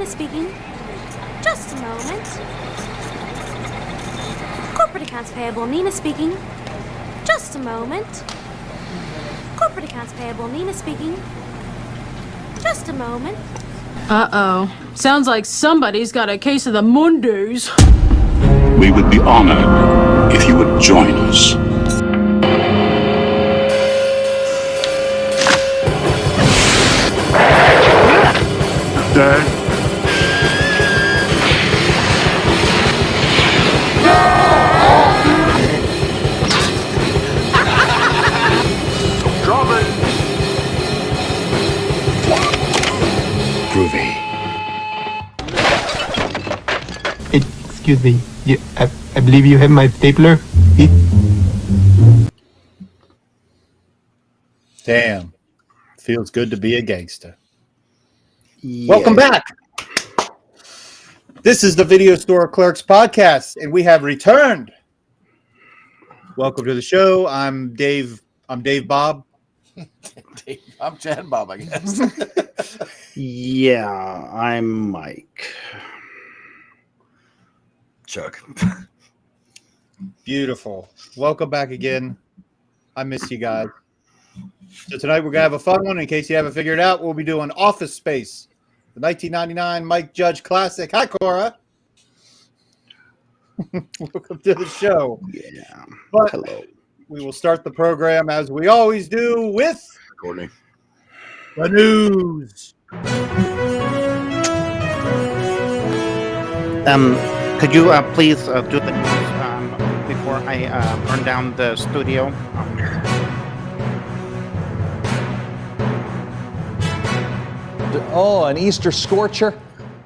Nina speaking. Just a moment. Corporate accounts payable, Nina speaking. Just a moment. Corporate accounts payable, Nina speaking. Just a moment. Uh-oh. Sounds like somebody's got a case of the Mondays. We would be honored if you would join us. Dad? Drop it! Groovy. Excuse me. I believe you have my stapler. Damn. Feels good to be a gangster. Yeah. Welcome back. This is the Video Store Clerks Podcast, and we have returned. Welcome to the show. I'm Dave Bob. I'm Chad Bob, I guess. Yeah, I'm Mike. Chuck. Beautiful. Welcome back again. I miss you guys. So tonight we're going to have a fun one. In case you haven't figured it out, we'll be doing Office Space, the 1999 Mike Judge classic. Hi, Cora. Welcome to the show. Yeah. But Hello. we will start the program as we always do with Courtney. the news. Could you please do the news before I burn down the studio? Oh, an Easter scorcher?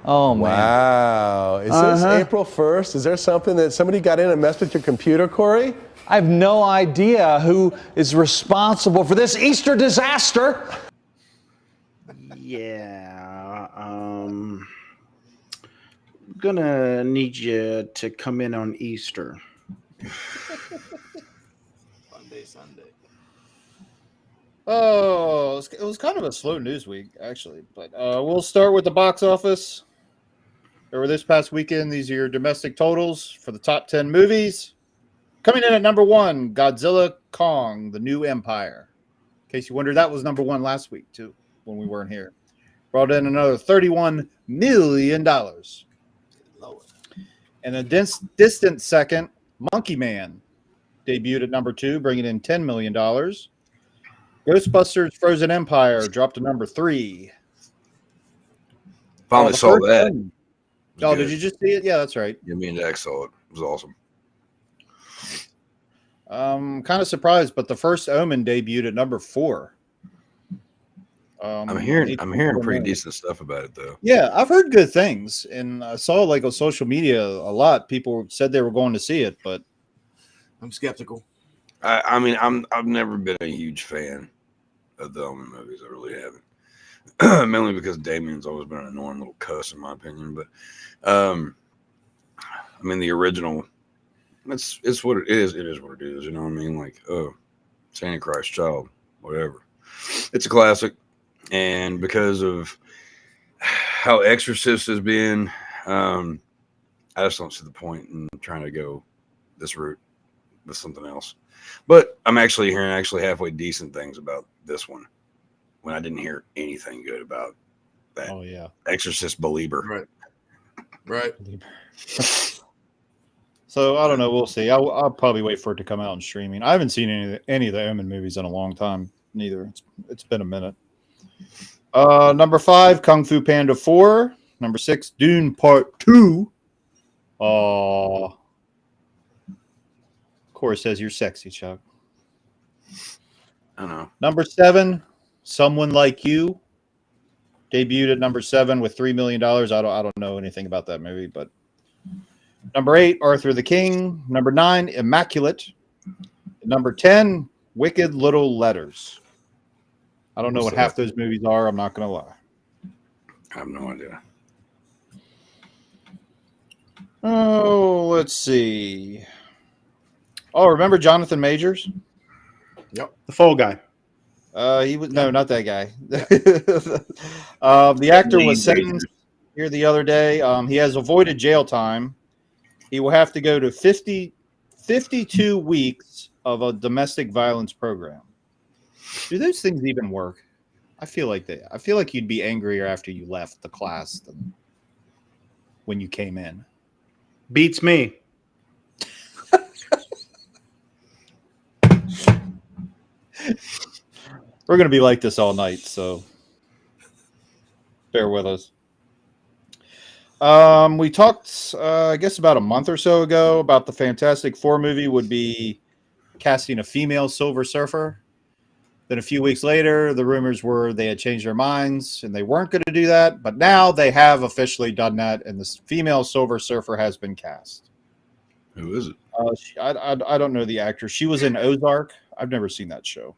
Oh, man. Wow. Is this April 1st? Is there something that somebody got in and messed with your computer, Corey? I have no idea who is responsible for this Easter disaster. Yeah. Gonna need you to come in on Easter. Sunday. Oh, it was kind of a slow news week, actually. But we'll start with the box office. Over this past weekend, these are your domestic totals for the top 10 movies. Coming in at number 1, Godzilla Kong, The New Empire. In case you wondered, that was number 1 last week, too, when we weren't here. Brought in another $31 million. And a distant second, Monkey Man, debuted at number 2, bringing in $10 million. Ghostbusters Frozen Empire dropped to number 3. Finally saw that. Oh, did you just see it? Yeah, that's right. Yeah, me and Jack saw it. It was awesome. Kind of surprised, but the first Omen debuted at number 4. I'm hearing pretty decent stuff about it, though. Yeah, I've heard good things, and I saw like on social media a lot. People said they were going to see it, but I'm skeptical. I've never been a huge fan of the Omen movies. I really haven't. Mainly because Damien's always been an annoying little cuss, in my opinion. But the original, it's what it is. It is what it is. You know what I mean? Like, it's Antichrist Child, whatever. It's a classic, and because of how Exorcist has been, I just don't see the point in trying to go this route with something else. But I'm actually hearing halfway decent things about this one, when I didn't hear anything good about that. oh yeah, Exorcist Belieber. Right. So I don't know. We'll see. I'll probably wait for it to come out in streaming. I haven't seen any of the Omen movies in a long time. Neither. It's been a minute. Number 5, Kung Fu Panda 4. Number 6, Dune Part 2. Of course, says you're sexy, Chuck. I know. Number 7, Someone Like You. Debuted at number 7 with $3 million. I don't know anything about that movie, but number 8, Arthur the King. Number 9, Immaculate. Number 10, Wicked Little Letters. I don't know what half those movies are. I'm not going to lie. I have no idea. Oh, let's see. Oh, remember Jonathan Majors? Yep. The Fall Guy. He was not that guy. The actor was sentenced. here the other day. He has avoided jail time. He will have to go to 52 weeks of a domestic violence program. Do those things even work? I feel like you'd be angrier after you left the class than when you came in. Beats me. We're going to be like this all night, so bear with us. We talked, I guess, about a month or so ago about the Fantastic Four movie would be casting a female Silver Surfer. Then a few weeks later, the rumors were they had changed their minds and they weren't going to do that. But now they have officially done that, and this female Silver Surfer has been cast. Who is it? I don't know the actress. She was in Ozark. I've never seen that show.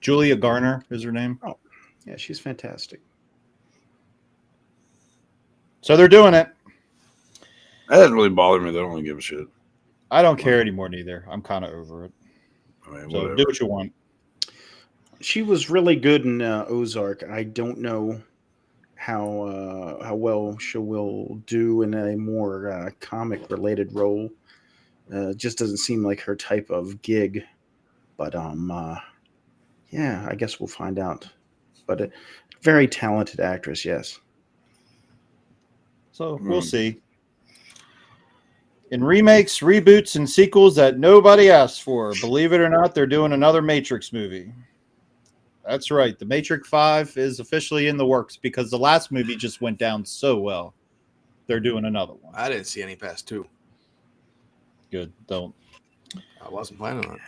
Julia Garner is her name. Oh, yeah, she's fantastic. So they're doing it. That doesn't really bother me. They don't really give a shit. I don't care anymore neither. I'm kind of over it. I mean, So whatever. do what you want. She was really good in Ozark. I don't know how well she will do in a more comic-related role. Just doesn't seem like her type of gig. But yeah, I guess we'll find out. But a very talented actress, yes. So we'll see. In remakes, reboots, and sequels that nobody asked for, believe it or not, they're doing another Matrix movie. That's right. The Matrix 5 is officially in the works because the last movie just went down so well. They're doing another one. I didn't see any past 2. Good. Don't. I wasn't planning on it.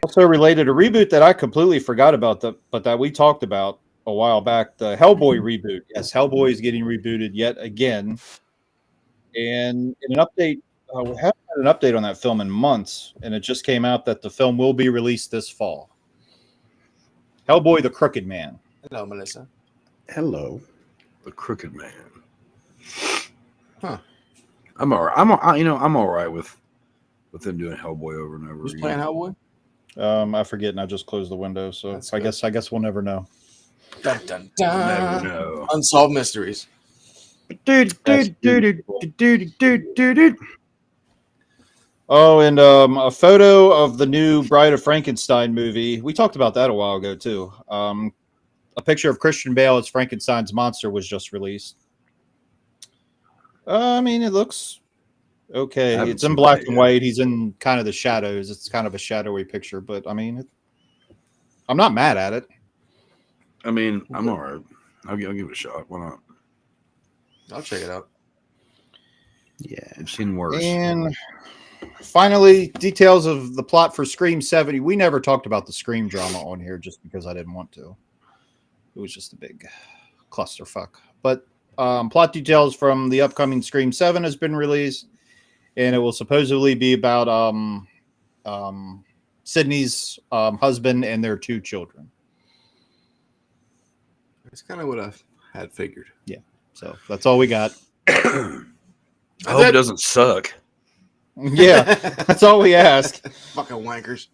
Also related, a reboot that I completely forgot about, but that we talked about a while back, the Hellboy reboot. Yes, Hellboy is getting rebooted yet again. And in an update, we haven't had an update on that film in months, and it just came out that the film will be released this fall. Hellboy, the Crooked Man. Hello, Melissa. Hello. The Crooked Man. Huh. I'm all right. I'm all right with them doing Hellboy over and over. Who's again. playing Hellboy? I forget, and I just closed the window, so That's I good. guess we'll never know. Dun, dun, We'll dun. never know. Unsolved mysteries. Oh, and a photo of the new Bride of Frankenstein movie. We talked about that a while ago, too. A picture of Christian Bale as Frankenstein's monster was just released. I mean, it looks okay. I haven't It's in seen black that and yet. white. He's in kind of the shadows. It's kind of a shadowy picture, but I mean, I'm not mad at it. I mean, I'm all right. I'll give it a shot. Why not? I'll check it out. Yeah. I've seen worse. And finally, details of the plot for Scream 70. We never talked about the Scream drama on here just because I didn't want to. It was just a big clusterfuck. But plot details from the upcoming Scream 7 has been released, and it will supposedly be about Sydney's husband and their 2 children. That's kind of what I had figured. Yeah. So that's all we got. I hope it doesn't suck. Yeah, that's all we ask. Fucking wankers.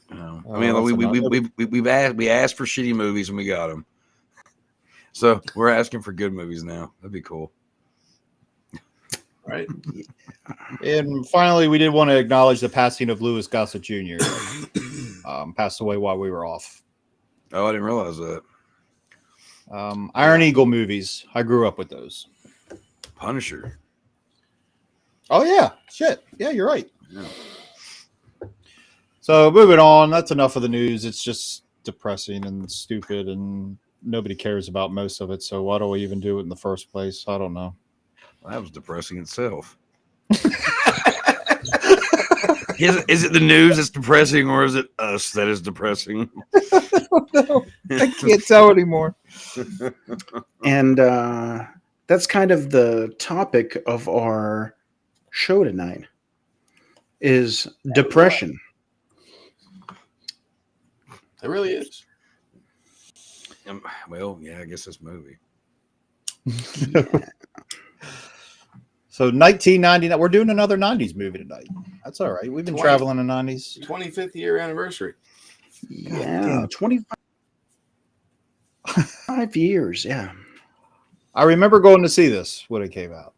No. Oh, I mean, that's we asked for shitty movies and we got them. So we're asking for good movies now. That'd be cool. Right. And finally, we did want to acknowledge the passing of Louis Gossett Jr. Passed away while we were off. Oh, I didn't realize that. Iron Eagle movies. I grew up with those. Punisher. Oh, yeah. Shit. Yeah, you're right. Yeah. So moving on. That's enough of the news. It's just depressing and stupid, and nobody cares about most of it. So why do we even do it in the first place? I don't know. Well, that was depressing itself. Is it the news that's depressing, or is it us that is depressing? I don't know. I can't tell anymore. And that's kind of the topic of our show tonight is depression. It really is. Well, yeah, I guess this movie. So 1999. We're doing another 90s movie tonight. That's all right. We've been traveling in the 90s. 25th year anniversary. Yeah, 25 years. Yeah. I remember going to see this when it came out,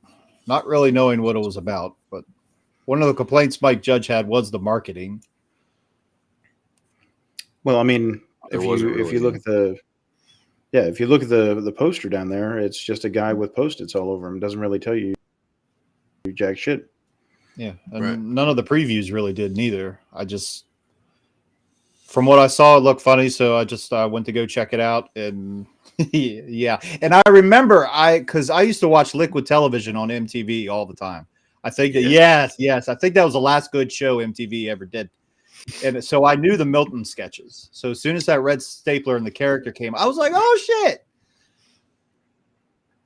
not really knowing what it was about, but one of the complaints Mike Judge had was the marketing. Well, I mean, There if wasn't you really look at the poster down there, it's just a guy with Post-its all over him. It doesn't really tell you jack shit. Yeah, and none of the previews really did neither. From what I saw, it looked funny, so I just went to go check it out, and yeah. And I remember because I used to watch Liquid Television on MTV all the time. I think that yes, I think that was the last good show MTV ever did, and so I knew the Milton sketches. So as soon as that red stapler and the character came, I was like, "Oh shit,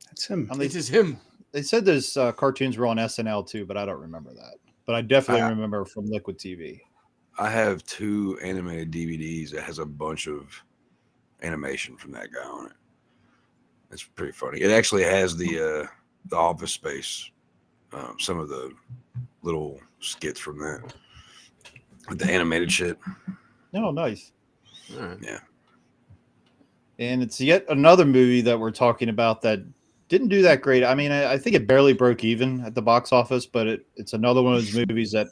that's him." This is him. They said those cartoons were on SNL too, but I don't remember that. But I definitely remember from Liquid TV. I have 2 animated DVDs that has a bunch of animation from that guy on it. It's pretty funny. It actually has the Office Space, some of the little skits from that, with the animated shit. Oh, nice. All right. Yeah. And it's yet another movie that we're talking about that didn't do that great. I mean, I think it barely broke even at the box office, but it's another one of those movies that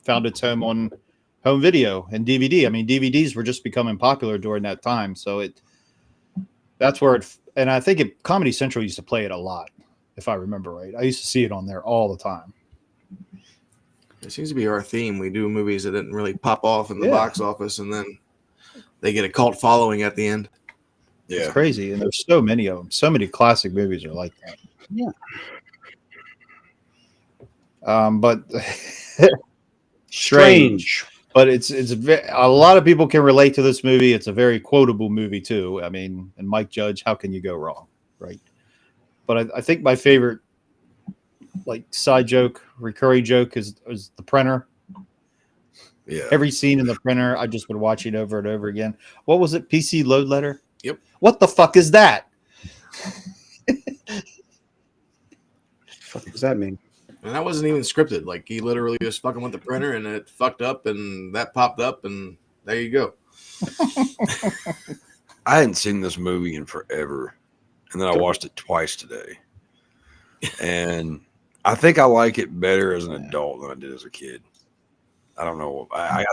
found its home on home video and DVD. I mean, DVDs were just becoming popular during that time, so that's where it. And I think Comedy Central used to play it a lot, if I remember right. I used to see it on there all the time. It seems to be our theme. We do movies that didn't really pop off in the box office, and then they get a cult following at the end. Yeah, it's crazy, and there's so many of them. So many classic movies are like that. Yeah. But strange. But it's a lot of people can relate to this movie. It's a very quotable movie too. I mean, and Mike Judge, how can you go wrong, right? But I think my favorite, like, side joke, recurring joke is the printer. Yeah. Every scene in the printer, I've just been watching over and over again. What was it? PC load letter? Yep. What the fuck is that? What does that mean? And that wasn't even scripted. Like, he literally just fucking with the printer, and it fucked up, and that popped up, and there you go. I hadn't seen this movie in forever, and then I watched it twice today. And I think I like it better as an adult than I did as a kid. I don't know. I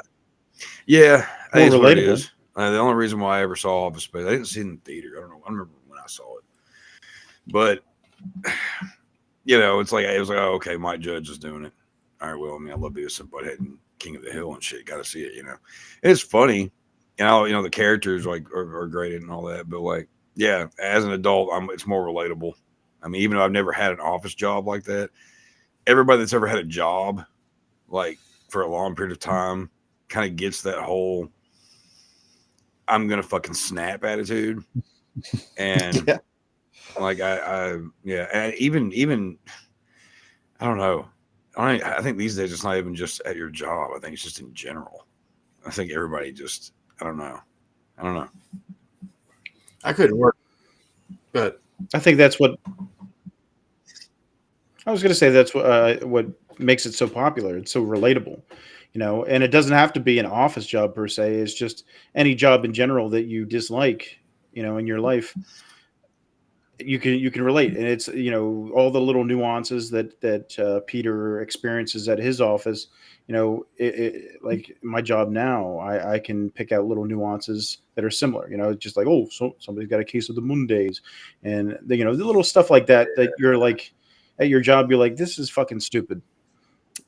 think it's what it is. The only reason why I ever saw Office Space, I didn't see it in the theater. I don't know. I don't remember when I saw it. But it's like it was like, oh, okay, Mike Judge is doing it. All right, well, I mean, I love Beavis and Butthead and King of the Hill and shit. Got to see it, It's funny, the characters are great and all that. But like, yeah, as an adult, it's more relatable. I mean, even though I've never had an office job like that, everybody that's ever had a job, like for a long period of time, kind of gets that whole "I'm gonna fucking snap" attitude, and. Like and even I don't know. I think these days it's not even just at your job. I think it's just in general. I think everybody just I don't know. I couldn't work, but I think that's what I was going to say. That's what makes it so popular. It's so relatable, and it doesn't have to be an office job per se. It's just any job in general that you dislike, in your life. You can relate, and it's all the little nuances that Peter experiences at his office. Like my job now, I can pick out little nuances that are similar. Just like, oh, so somebody's got a case of the Mondays, and the little stuff like that you're like at your job, you're like, this is fucking stupid,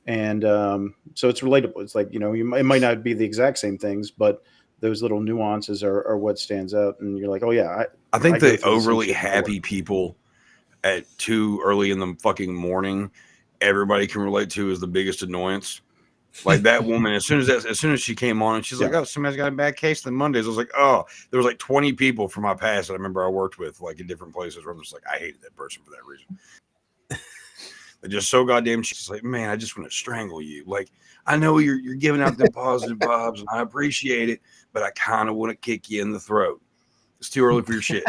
and so it's relatable. It's like it might not be the exact same things, but those little nuances are what stands out, and you're like, oh yeah. I think the overly happy people at too early in the fucking morning, everybody can relate to is the biggest annoyance. Like that woman, as soon as she came on, and she's like, "Oh, somebody's got a bad case of the Mondays." I was like, "Oh, there was like 20 people from my past that I remember I worked with, like in different places, where I'm just like, I hated that person for that reason." They're just so goddamn. She's like, "Man, I just want to strangle you." Like, I know you're giving out the positive vibes, and I appreciate it, but I kind of want to kick you in the throat. It's too early for your shit.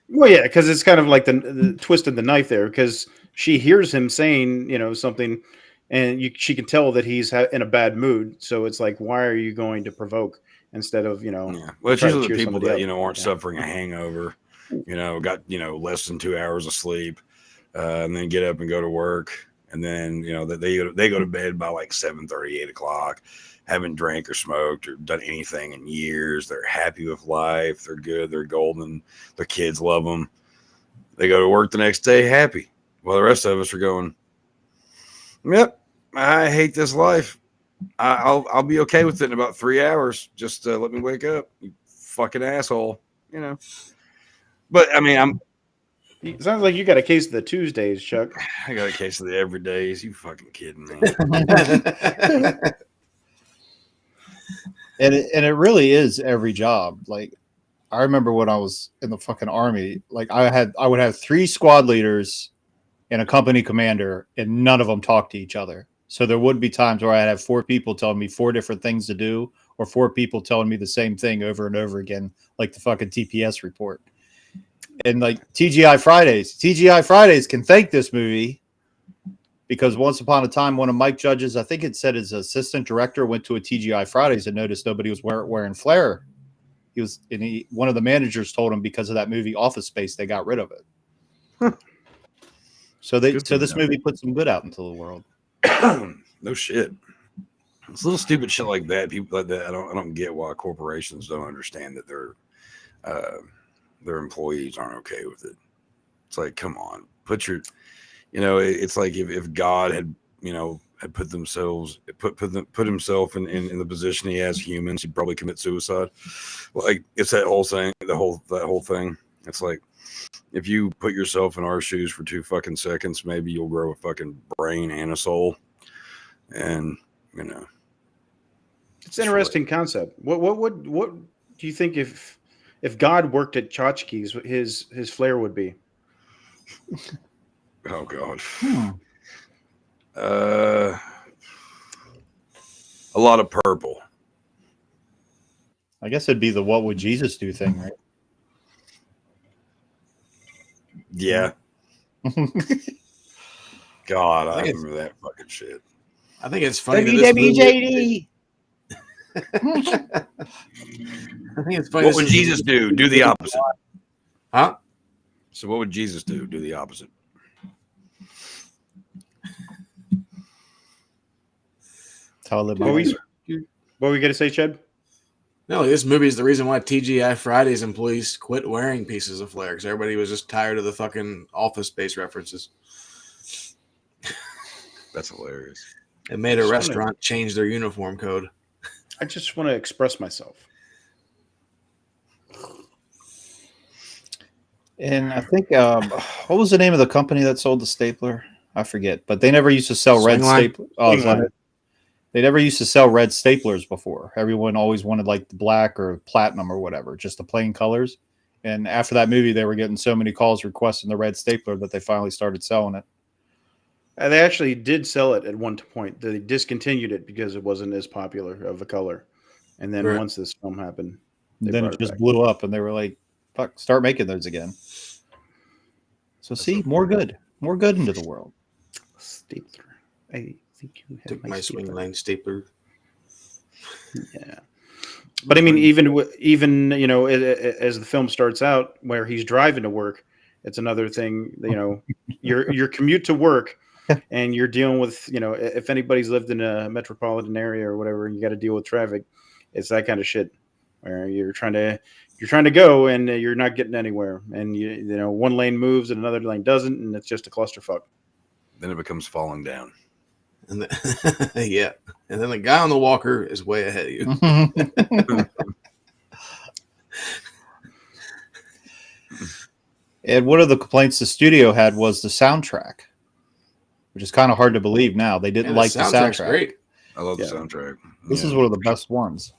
Well, yeah, because it's kind of like the twist of the knife there, because she hears him saying, something, and she can tell that he's in a bad mood. So it's like, why are you going to provoke? instead of Well, it's try to usually the cheer people somebody that up. aren't suffering a hangover, got less than 2 hours of sleep, and then get up and go to work, and then that they go to bed by like 7:30, 8 o'clock, haven't drank or smoked or done anything in years. They're happy with life. They're good. They're golden. Their kids love them. They go to work the next day happy. While the rest of us are going, yep, I hate this life. I'll be okay with it in about 3 hours. Just let me wake up, you fucking asshole. But I mean, It sounds like you got a case of the Tuesdays, Chuck. I got a case of the everydays. You fucking kidding me? And it really is every job. Like, I remember when I was in the fucking army, like I would have 3 squad leaders and a company commander, and none of them talked to each other. So there would be times where I'd have 4 people telling me 4 different things to do, or 4 people telling me the same thing over and over again, like the fucking TPS report. And like TGI Fridays can thank this movie, because once upon a time, one of Mike Judge's, I think it said his assistant director, went to a TGI Fridays and noticed nobody was wearing flare. One of the managers told him because of that movie Office Space, they got rid of it. So this movie put some good out into the world. No shit. It's little stupid shit like that. People like that. I don't get why corporations don't understand that their employees aren't okay with it. It's like, come on, put your, it's like if God had, had put himself in the position he has humans, he'd probably commit suicide. Like, it's that whole thing, that whole thing. It's like, if you put yourself in our shoes for 2 fucking seconds, maybe you'll grow a fucking brain and a soul. And It's an interesting concept. What do you think if God worked at tchotchkes, his flair would be? Oh God. A lot of purple. I guess it'd be the "What would Jesus do" thing, right? Yeah. God, I remember that fucking shit. I think it's funny. WWJD. I think it's funny. What would Jesus do? Do the opposite. Huh? So what would Jesus do? Do the opposite. What were we going to say, Chad? No, this movie is the reason why TGI Fridays employees quit wearing pieces of flair, because everybody was just tired of the fucking Office Space references. That's hilarious. It made a restaurant change their uniform code. I just want to express myself. And I think, what was the name of the company that sold the stapler? I forget, but they never used to sell red staplers. Oh, they never used to sell red staplers before. Everyone always wanted like the black or platinum or whatever, just the plain colors. And after that movie, they were getting so many calls requesting the red stapler that they finally started selling it. They actually did sell it at one point. They discontinued it because it wasn't as popular of a color. And then once this film happened, then it just blew up, and they were like, fuck, start making those again. So see, more good into the world. Stapler. I think you took my swing line stapler. Yeah. But I mean, even as the film starts out, where he's driving to work, it's another thing. Your commute to work, and you're dealing with if anybody's lived in a metropolitan area or whatever, you got to deal with traffic. It's that kind of shit where you're trying to go and you're not getting anywhere, and one lane moves and another lane doesn't, and it's just a clusterfuck. Then it becomes falling down. And yeah, and then the guy on the walker is way ahead of you. And one of the complaints the studio had was the soundtrack, which is kind of hard to believe now. They didn't like the soundtrack. Great. I love the soundtrack. This is one of the best ones.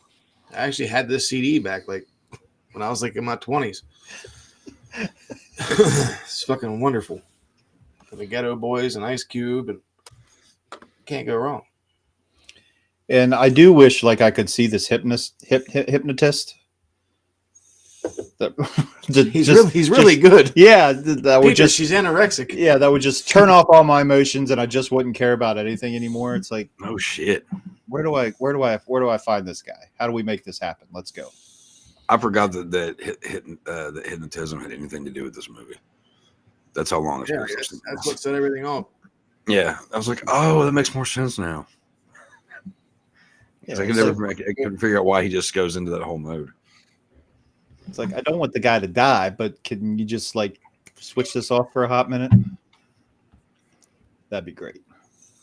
I actually had this CD back like when I was like in my 20s. It's fucking wonderful. For the Ghetto Boys and Ice Cube, and can't go wrong. And I do wish like I could see this hypnotist. He's really good. Yeah, that would just she's anorexic. Yeah, that would just turn off all my emotions, and I just wouldn't care about anything anymore. It's like, no shit. Where do I find this guy? How do we make this happen? Let's go. I forgot that hypnotism had anything to do with this movie. That's how long it's been. That's what set everything off. Yeah, I was like, oh, that makes more sense now. Yeah, I couldn't figure out why he just goes into that whole mode. It's like, I don't want the guy to die, but can you just like switch this off for a hot minute? That'd be great.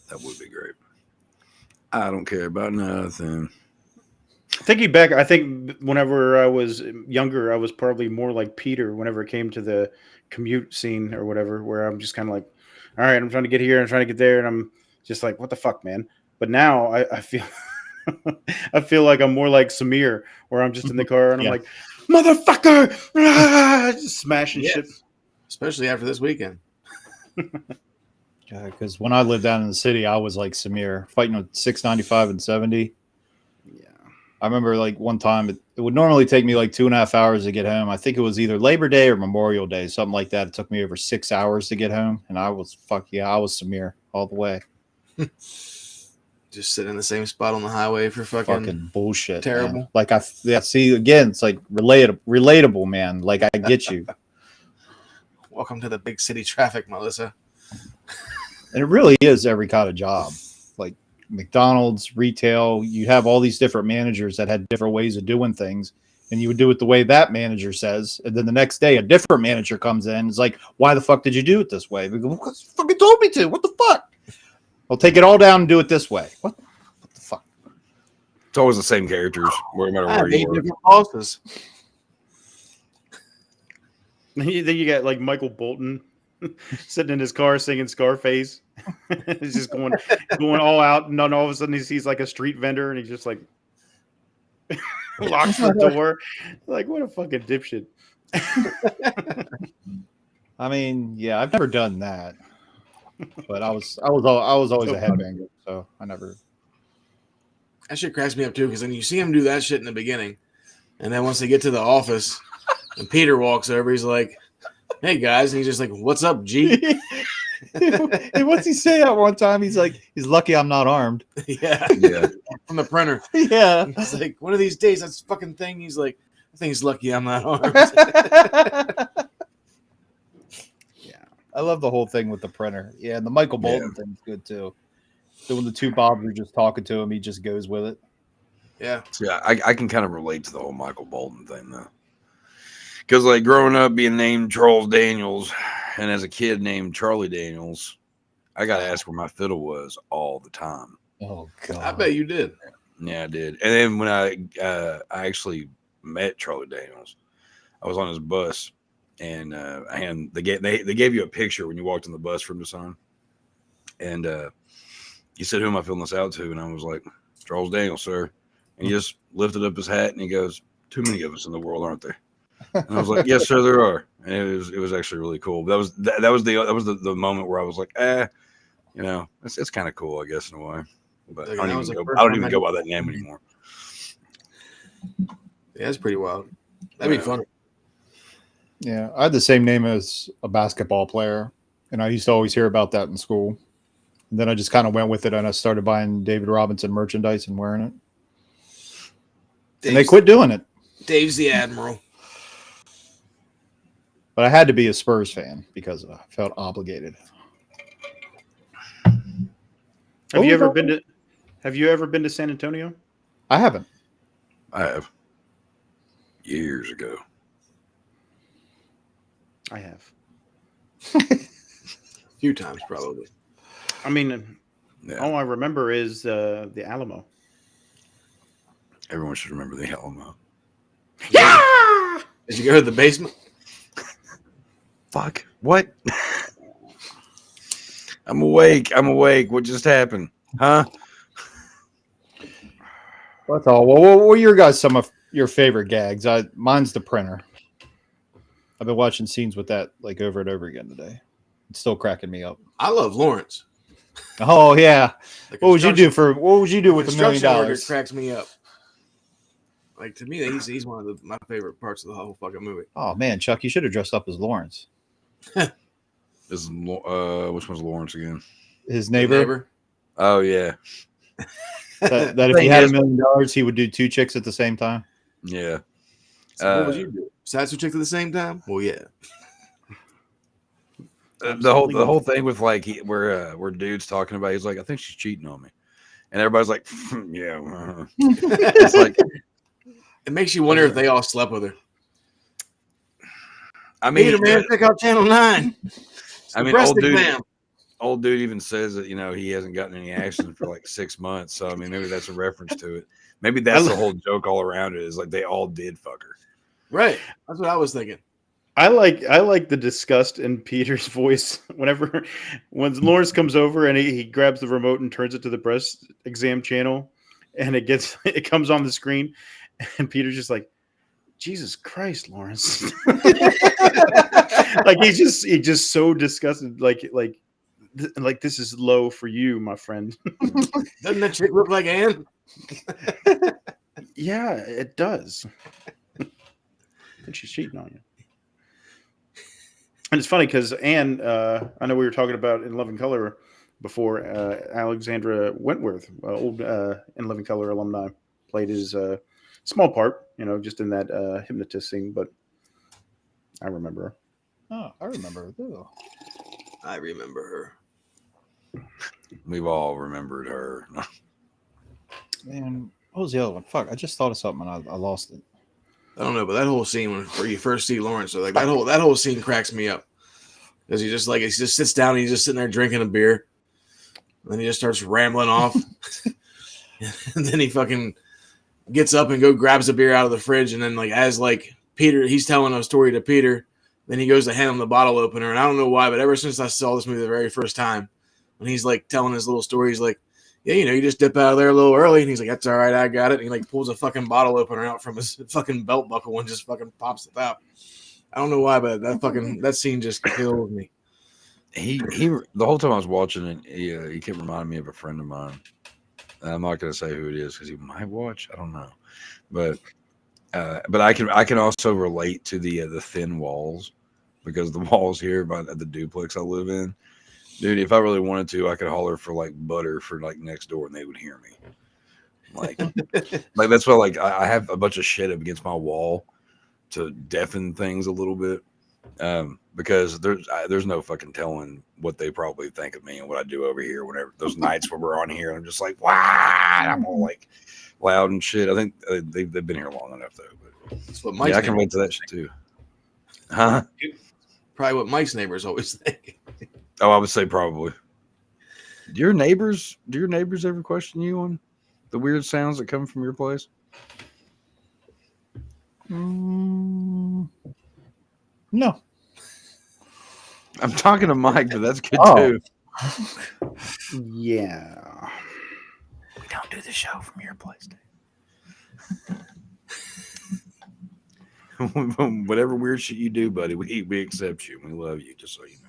That would be great. I don't care about nothing. Thinking back, I think whenever I was younger, I was probably more like Peter whenever it came to the commute scene or whatever, where I'm just kind of like, all right, I'm trying to get here, I'm trying to get there, and I'm just like, what the fuck, man? But now I feel I feel like I'm more like Samir, where I'm just in the car and I'm like, motherfucker, just smashing shit. Especially after this weekend. Because when I lived down in the city, I was like Samir, fighting with 695 and 70. Yeah. I remember like one time it would normally take me like 2.5 hours to get home. I think it was either Labor Day or Memorial Day, something like that. It took me over 6 hours to get home. And I was I was Samir all the way. Just sitting in the same spot on the highway for fucking bullshit. Terrible. Man. Like see again, it's like relatable, man. Like I get you. Welcome to the big city traffic, Melissa. And it really is every kind of job. Like McDonald's, retail, you have all these different managers that had different ways of doing things. And you would do it the way that manager says. And then the next day, a different manager comes in. It's like, why the fuck did you do it this way? We go, because you fucking told me to. What the fuck? I'll take it all down and do it this way. What the fuck? It's always the same characters, no matter where you are. Different bosses. Then you got like Michael Bolton sitting in his car singing Scarface. He's just going all out, and then all of a sudden he sees like a street vendor, and he's just like locks the door. Like, what a fucking dipshit. I mean, yeah, I've never done that, but I was always a headbanger, so I never. That shit cracks me up too, because then you see him do that shit in the beginning, and then once they get to the office, and Peter walks over, he's like, "Hey guys," and he's just like, "What's up, G?" And what's he say at one time? He's like, "He's lucky I'm not armed." Yeah. From the printer. Yeah. He's like, one of these days, that's fucking thing. He's like, I think he's lucky I'm not armed. Yeah. I love the whole thing with the printer. Yeah, and the Michael Bolton thing's good too. So when the two Bobs are just talking to him, he just goes with it. Yeah. So yeah, I can kind of relate to the whole Michael Bolton thing though. Because like growing up being named Charles Daniels and as a kid named Charlie Daniels, I got to ask where my fiddle was all the time. Oh God. I bet you did. Yeah, I did. And then when I actually met Charlie Daniels, I was on his bus, and they gave you a picture when you walked on the bus from the son, and he said, "Who am I filling this out to?" And I was like, "Charles Daniels, sir." And he just lifted up his hat and he goes, "Too many of us in the world, aren't there?" And I was like, "Yes, sir, there are." And it was actually really cool. But that was the moment where I was like, it's kind of cool, I guess, in a way. But I don't even go by that name anymore. Yeah, it's pretty wild. That'd be fun. Yeah, I had the same name as a basketball player, and I used to always hear about that in school. And then I just kind of went with it, and I started buying David Robinson merchandise and wearing it. And they quit doing it. Dave's the Admiral. But I had to be a Spurs fan because I felt obligated. Have you ever been to San Antonio? I haven't. I have. Years ago. I have. A few times, probably. I mean, all I remember is the Alamo. Everyone should remember the Alamo. Yeah! Did you go to the basement? Fuck. What? I'm awake. What just happened? Huh? That's all. Well, what were your guys some of your favorite gags? Mine's the printer. I've been watching scenes with that like over and over again today. It's still cracking me up. I love Lawrence. Oh yeah. What would you do with $1 million? Cracks me up. Like, to me, he's one of my favorite parts of the whole fucking movie. Oh man, Chuck, you should have dressed up as Lawrence. Which one's Lawrence again? His neighbor. Oh yeah. That if he had $1 million, he would do 2 chicks at the same time. Yeah. So what would you do? Sass 2 chicks at the same time? Well, yeah. The whole thing with like where dude's talking about, he's like, I think she's cheating on me, and everybody's like, yeah. It's like it makes you wonder if they all slept with her. I mean, Peter, man, check out Channel 9. I mean, old dude even says that he hasn't gotten any action for like 6 months. So I mean, maybe that's a reference to it. Maybe that's the whole joke all around it is like they all did fuck her. Right. That's what I was thinking. I like the disgust in Peter's voice when Lawrence comes over and he grabs the remote and turns it to the breast exam channel, and it comes on the screen, and Peter's just like, Jesus Christ, Lawrence. Like he's just so disgusted, like this is low for you, my friend. Doesn't that chick look like Anne? Yeah, it does. And she's cheating on you. And it's funny because Anne, I know we were talking about In Living Color before. Alexandra Wentworth, old In Living Color alumni, played his small part, just in that hypnotist scene. But I remember her. Oh, I remember her too. I remember her. We've all remembered her. Man, what was the other one? Fuck, I just thought of something and I lost it. I don't know, but that whole scene where you first see Lawrence, like that whole scene cracks me up because he just sits down and he's just sitting there drinking a beer, and then he just starts rambling off, and then he fucking gets up and grabs a beer out of the fridge, and then as Peter, he's telling a story to Peter, then he goes to hand him the bottle opener, and I don't know why, but ever since I saw this movie the very first time, when he's telling his little story, he's like, yeah, you just dip out of there a little early. And he's like, that's all right, I got it. And he pulls a fucking bottle opener out from his fucking belt buckle and just fucking pops the top. I don't know why, but that scene just kills me. He the whole time I was watching it, he kept reminding me of a friend of mine. I'm not going to say who it is because he might watch. I don't know, but I can also relate to the thin walls, because the walls here by the duplex I live in. Dude, if I really wanted to, I could holler for butter for next door and they would hear me. That's why I have a bunch of shit up against my wall to deafen things a little bit. Because there's no fucking telling what they probably think of me and what I do over here whenever those nights where we're on here and I'm just like, wow, I'm all loud and shit. I think they've been here long enough though. But that's what Mike's I can relate to that shit too. Huh? Probably what Mike's neighbors always think. Oh, I would say probably. Do your neighbors ever question you on the weird sounds that come from your place? No. I'm talking to Mike, but that's good too. Yeah. We don't do the show from your place, dude. Whatever weird shit you do, buddy, we accept you. We love you, just so you know.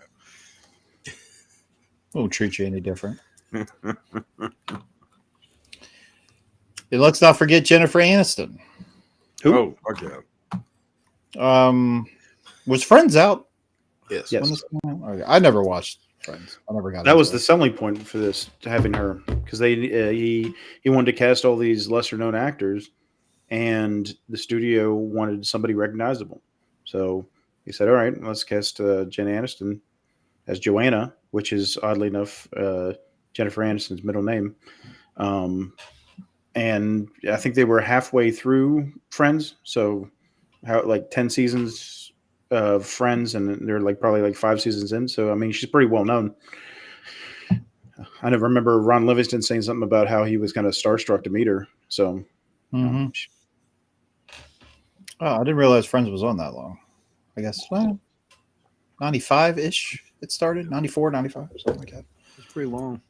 Won't treat you any different. And let's not forget Jennifer Aniston. Who? Oh, okay. Was Friends out? Yes. Okay. I never watched Friends. I never got that. Was the selling point for this, having her, because he wanted to cast all these lesser known actors, and the studio wanted somebody recognizable. So he said, "All right, let's cast Jen Aniston as Joanna," which is oddly enough Jennifer Aniston's middle name. And I think they were halfway through Friends, so 10 seasons of Friends, and they're probably 5 seasons in. So I mean, she's pretty well known. I never remember Ron Livingston saying something about how he was kind of starstruck to meet her. So, oh, I didn't realize Friends was on that long. I guess 95-ish. It started 94, 95, something like that. It's pretty long.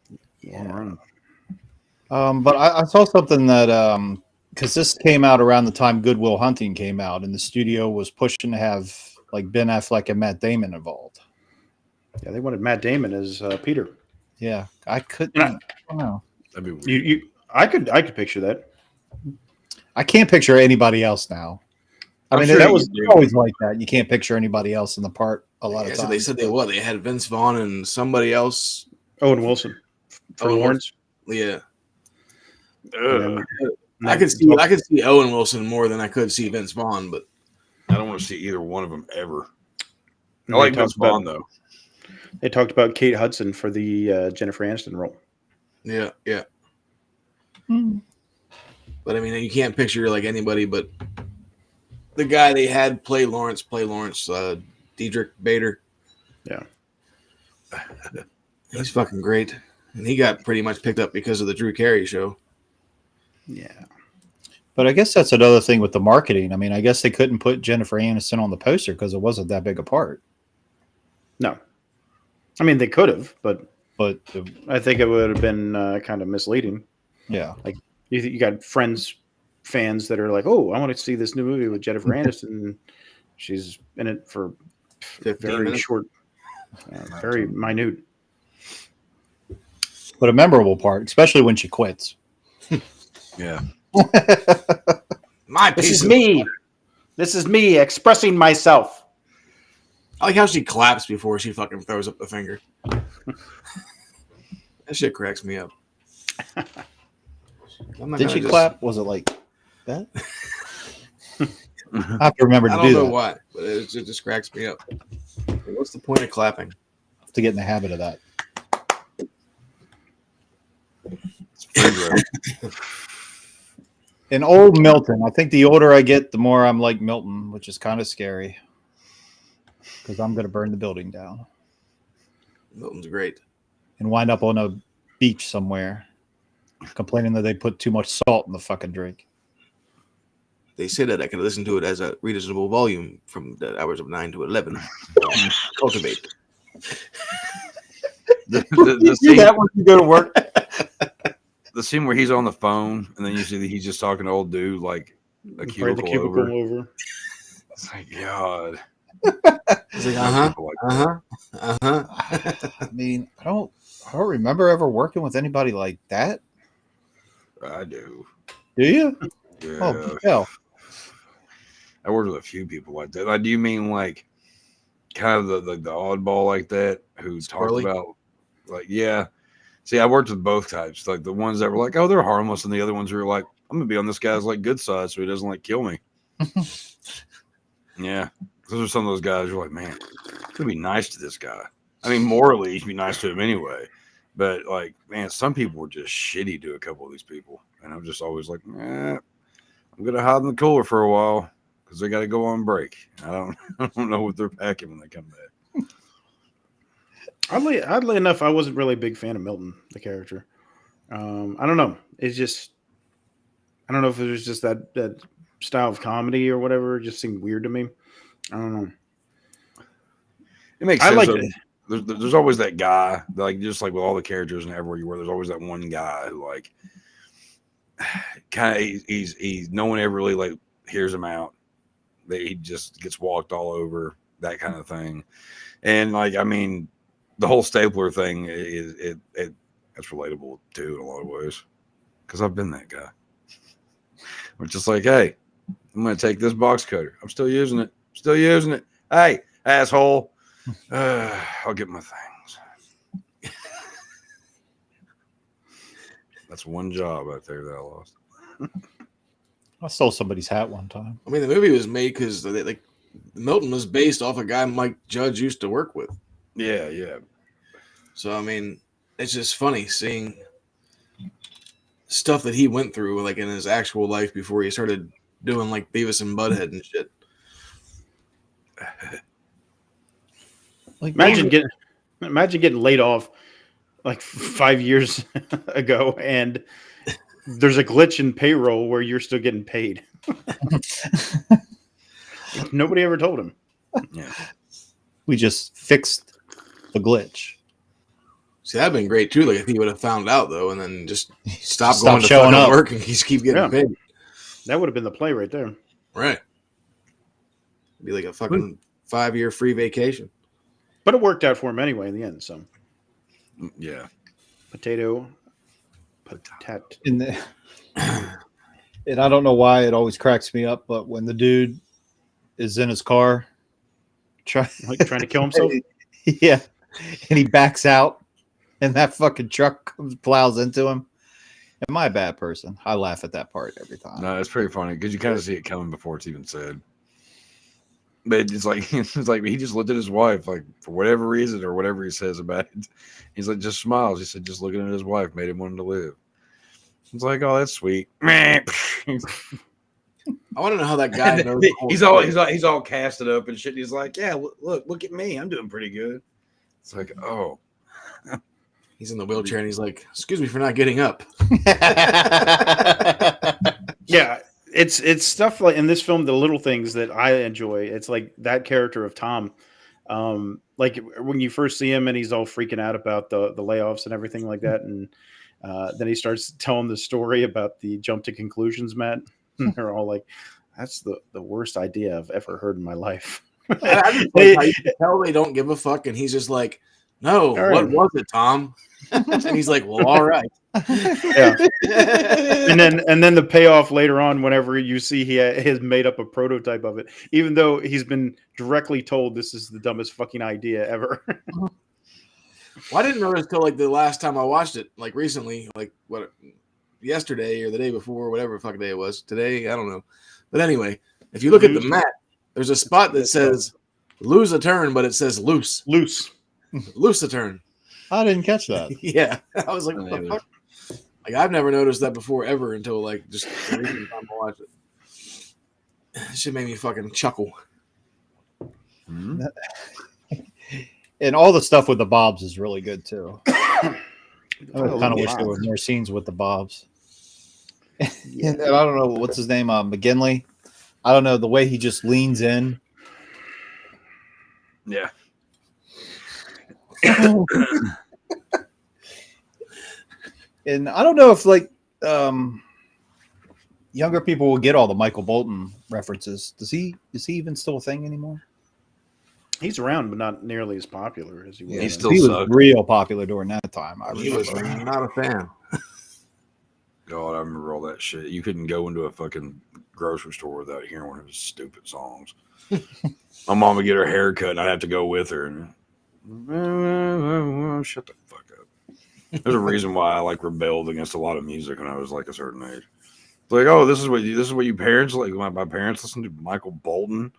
Yeah. But I saw something that because this came out around the time Good Will Hunting came out, and the studio was pushing to have Ben Affleck and Matt Damon involved. Yeah, they wanted Matt Damon as Peter. Yeah, I couldn't. I don't know. That'd be weird. I could picture that. I can't picture anybody else now. I mean, sure that was always like that. You can't picture anybody else in the part a lot of times. So they said they had Vince Vaughn and somebody else. Owen Wilson for Lawrence. Yeah. Ugh. I could see Owen Wilson more than I could see Vince Vaughn, but I don't want to see either one of them ever. I And like they Vince talked about- Vaughn though. They talked about Kate Hudson for the Jennifer Aniston role. yeah. But I mean, you can't picture like anybody but the guy they had play Lawrence, Diedrich Bader. Yeah. He's fucking great. And he got pretty much picked up because of the Drew Carey show. Yeah. But I guess that's another thing with the marketing. I mean, I guess they couldn't put Jennifer Aniston on the poster because it wasn't that big a part. No. I mean, they could have, but the, I think it would have been kind of misleading. Yeah. Like you got fans that are like, "Oh, I want to see this new movie with Jennifer Aniston." She's in it for very minutes. short, very minute. But a memorable part, especially when she quits. Yeah. This is me. This is me expressing myself. I like how she claps before she fucking throws up the finger. That shit cracks me up. Did she clap? Was it like that? I have to remember to I do don't know that. why, but it just cracks me up. What's the point of clapping? To get in the habit of that. In old Milton, I think the older I get, the more I'm like Milton, which is kind of scary. Because I'm going to burn the building down. Milton's great. And wind up on a beach somewhere, complaining that they put too much salt in the fucking drink. They say that I can listen to it as a reasonable volume from the hours of 9 to 11. Cultivate. The You do that when you go to work. The scene where he's on the phone and then you see that he's just talking to old dude like a cubicle over. It's like, God. He's like, I mean, I don't remember ever working with anybody like that. I do. Do you? Yeah. Oh, hell. I worked with a few people like that. Like, do you mean like kind of the oddball like that who talked about like, yeah. See, I worked with both types. Like the ones that were like, oh, they're harmless, and the other ones who were like, I'm gonna be on this guy's like good side so he doesn't like kill me. Yeah. Those are some of those guys who are like, man, could be nice to this guy. I mean, morally, you should be nice to him anyway. But like, man, some people were just shitty to a couple of these people. And I'm just always like, I'm gonna hide in the cooler for a while because they gotta go on break. I don't know what they're packing when they come back. Oddly enough, I wasn't really a big fan of Milton, the character. I don't know. It's just, I don't know if it was just that style of comedy or whatever. It just seemed weird to me. I don't know. It makes I sense. like There's always that guy, like just like with all the characters and everywhere you were, there's always that one guy who like kind of he's no one ever really like hears him out. He just gets walked all over, that kind of thing. And like, I mean, the whole stapler thing is that's relatable too in a lot of ways because I've been that guy. I'm just like, hey, I'm gonna take this box cutter. I'm still using it. Hey, asshole. I'll get my things. That's one job out there that I lost. I stole somebody's hat one time. I mean, the movie was made because like Milton was based off a guy Mike Judge used to work with. Yeah, yeah. So I mean, it's just funny seeing stuff that he went through, like in his actual life before he started doing like Beavis and Butthead and shit. Like, imagine getting laid off like 5 years ago, and there's a glitch in payroll where you're still getting paid. Nobody ever told him. Yeah, we just fixed the glitch. See, that'd been great too. Like if he would have found out though, and then just stopped Stop going to showing fucking up. work and he's keep getting paid. That would have been the play right there. Right. It'd be like a fucking 5-year free vacation. But it worked out for him anyway in the end. So yeah. Potato. And I don't know why it always cracks me up, but when the dude is in his car trying to kill himself, yeah, and he backs out, and that fucking truck plows into him, Am I a bad person? I laugh at that part every time. No, it's pretty funny because you kind of see it coming before it's even said. But it's like he just looked at his wife, like for whatever reason or whatever he says about it. He's like just smiles. He said just looking at his wife made him want to live. It's like, oh, that's sweet. I want to know how that guy knows. He's all casted up and shit. He's like, yeah, look at me. I'm doing pretty good. It's like, oh. He's in the wheelchair and he's like, excuse me for not getting up. Yeah, it's stuff like in this film, the little things that I enjoy. It's like that character of Tom. Like when you first see him and he's all freaking out about the layoffs and everything like that. And then he starts telling the story about the jump to conclusions, Matt. And they're all like, that's the worst idea I've ever heard in my life. I just like how you can tell they don't give a fuck. And he's just like, no, what was it, Tom? And he's like, well, all right. Yeah. And then the payoff later on, whenever you see he has made up a prototype of it, even though he's been directly told this is the dumbest fucking idea ever. Well, I didn't notice till like the last time I watched it, like recently, like what, yesterday or the day before, whatever fuck day it was. Today, I don't know. But anyway, if you look at the map, there's a spot that says lose a turn, but it says loose a turn. I didn't catch that. Yeah, I was like, what the fuck? Like I've never noticed that before ever until like just the recent time I watched it. It should make me fucking chuckle. Mm-hmm. And all the stuff with the Bobs is really good too. I kind of wish there were more scenes with the Bobs. And I don't know what's his name, McGinley. I don't know the way he just leans in. Yeah. And I don't know if like younger people will get all the Michael Bolton references. Is he even still a thing anymore? He's around, but not nearly as popular as he was. He was real popular during that time. He was not a fan. God, I remember all that shit. You couldn't go into a fucking grocery store without hearing one of his stupid songs. My mom would get her hair cut, and I'd have to go with her. And shut the fuck up. There's a reason why I like rebelled against a lot of music when I was like a certain age. It's like, oh, this is what you parents like. My parents listen to Michael Bolton.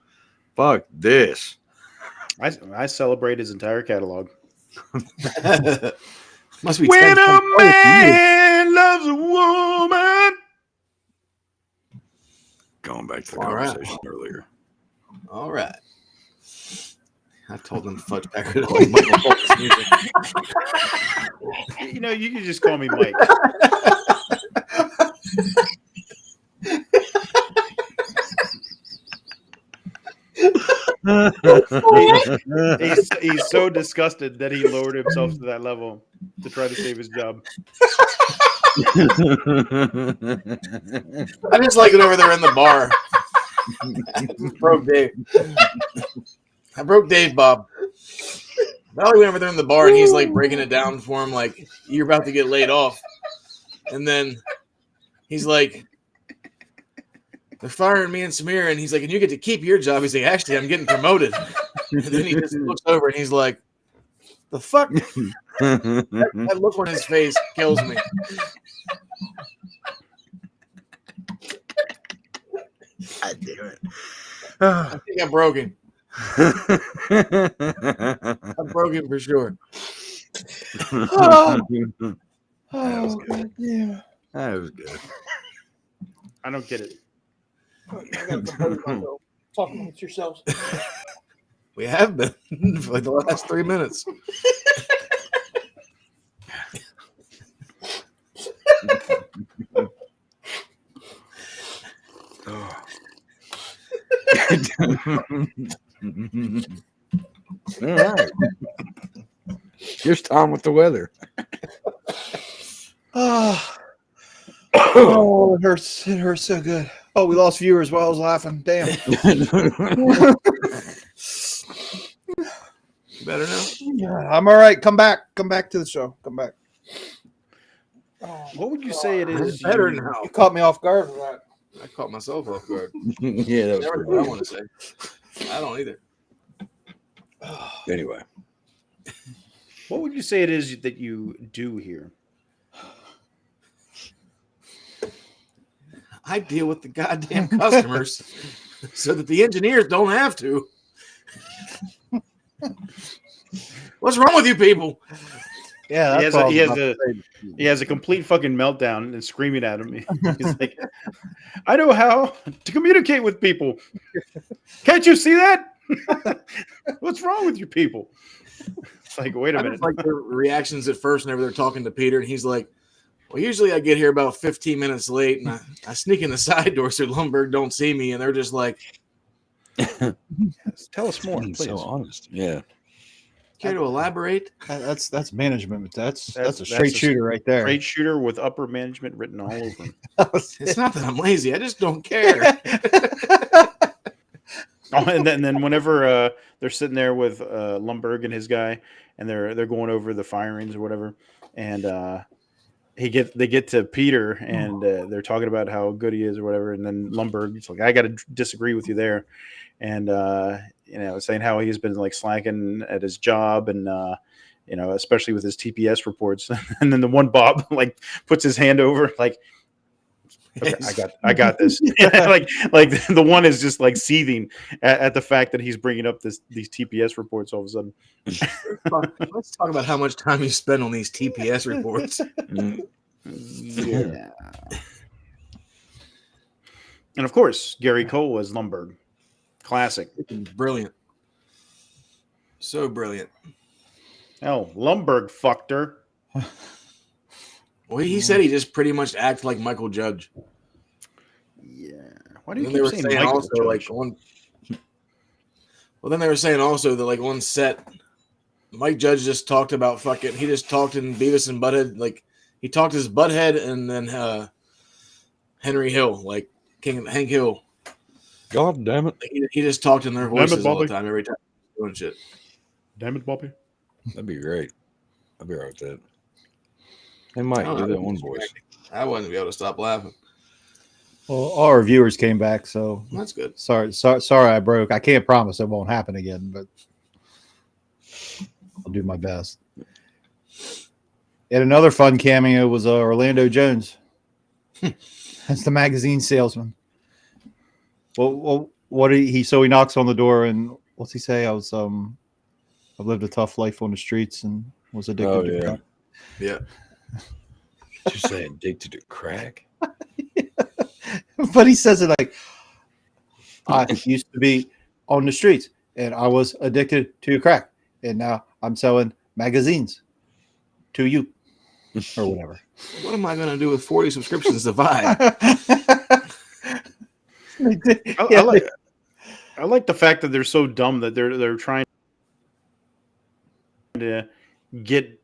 Fuck this. I celebrate his entire catalog. Must be when a man loves a woman. Going back to the conversation earlier. All right. I told them fudge packer to like Michael Bolton's music. You know, you can just call me Mike. he's so disgusted that he lowered himself to that level to try to save his job. I just like it over there in the bar. Broke Dave. I broke Dave, Bob. Valley went over there in the bar and he's like breaking it down for him, like you're about to get laid off, and then he's like, they're firing me and Samir, and he's like, and you get to keep your job. He's like, actually, I'm getting promoted. And then he just looks over and he's like, the fuck? that look on his face kills me. God damn it. I think I'm broken. I'm broken for sure. Oh, God, yeah. That was good. I don't get it. I got to talk amongst yourselves. We have been for like the last 3 minutes. All right. Here's Tom with the weather. Oh, it hurts. It hurts so good. Oh, we lost viewers while I was laughing. Damn. Better now? Yeah, I'm all right. Come back. Come back to the show. Come back. What would you say it is? Better now. You caught me off guard with that. I caught myself off guard. Yeah, that was Never what I want to say. I don't either. Anyway. What would you say it is that you do here? I deal with the goddamn customers so that the engineers don't have to. What's wrong with you people? Yeah, he has a complete fucking meltdown and screaming at him. He's like, I know how to communicate with people. Can't you see that? What's wrong with you people? It's like, wait a minute. Like their reactions at first whenever they're talking to Peter, and he's like, well, usually I get here about 15 minutes late, and I sneak in the side door so Lumberg don't see me, and they're just like, tell us more, please. So honest. Yeah. Care to elaborate? That's management. That's a straight shooter right there. Straight shooter with upper management written all over him. It's not that I'm lazy. I just don't care. And then whenever they're sitting there with Lumberg and his guy, and they're going over the firings or whatever, and they get to Peter, and they're talking about how good he is or whatever, and then Lumberg's like, I got to disagree with you there, and saying how he's been like slacking at his job, and especially with his TPS reports, and then the one Bob like puts his hand over like, okay, I got this. like the one is just like seething at the fact that he's bringing up these TPS reports all of a sudden. Let's talk about how much time you spend on these TPS reports. Yeah. And of course, Gary Cole as Lumberg. Classic. Brilliant. So brilliant. Oh, Lumberg fucked her. Well, he said he just pretty much acts like Michael Judge. Yeah. Why do you keep saying saying Michael also Judge? like on? Well, then they were saying also that like on set, Mike Judge just talked about fucking. He just talked in Beavis and Butthead. Like he talked his Butthead and then Henry Hill, like Hank Hill. God damn it! Like, he just talked in their voices all the Bobby. time, every time doing shit. Damn it, Bobby. That'd be great. I'd be all right with that. Hey, Mike, do that one voice. I wouldn't be able to stop laughing. Well, all our viewers came back, so That's good. Sorry, I broke. I can't promise it won't happen again, but I'll do my best. And another fun cameo was Orlando Jones. That's the magazine salesman. Well, what did he? So he knocks on the door, and what's he say? I've lived a tough life on the streets and was addicted to crack. Yeah. Did you say addicted to crack? But he says it like, I used to be on the streets and I was addicted to crack, and now I'm selling magazines to you or whatever. What am I going to do with 40 subscriptions to Vibe? I like the fact that they're so dumb that they're trying to get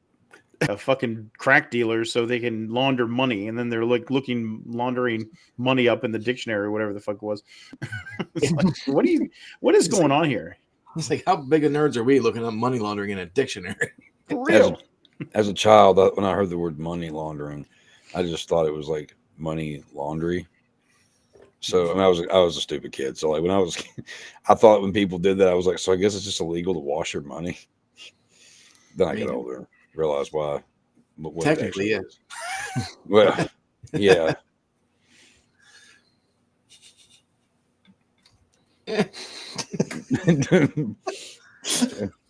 a fucking crack dealer so they can launder money, and then they're like laundering money up in the dictionary or whatever the fuck it was. It's like, what is going on here? It's like, how big of nerds are we looking up money laundering in a dictionary? For real. As a child, when I heard the word money laundering, I just thought it was like money laundry. So I mean, I was a stupid kid. So like I thought when people did that, I was like, so I guess it's just illegal to wash your money. Then I get older and realize why. What Technically, it is. Well, yeah.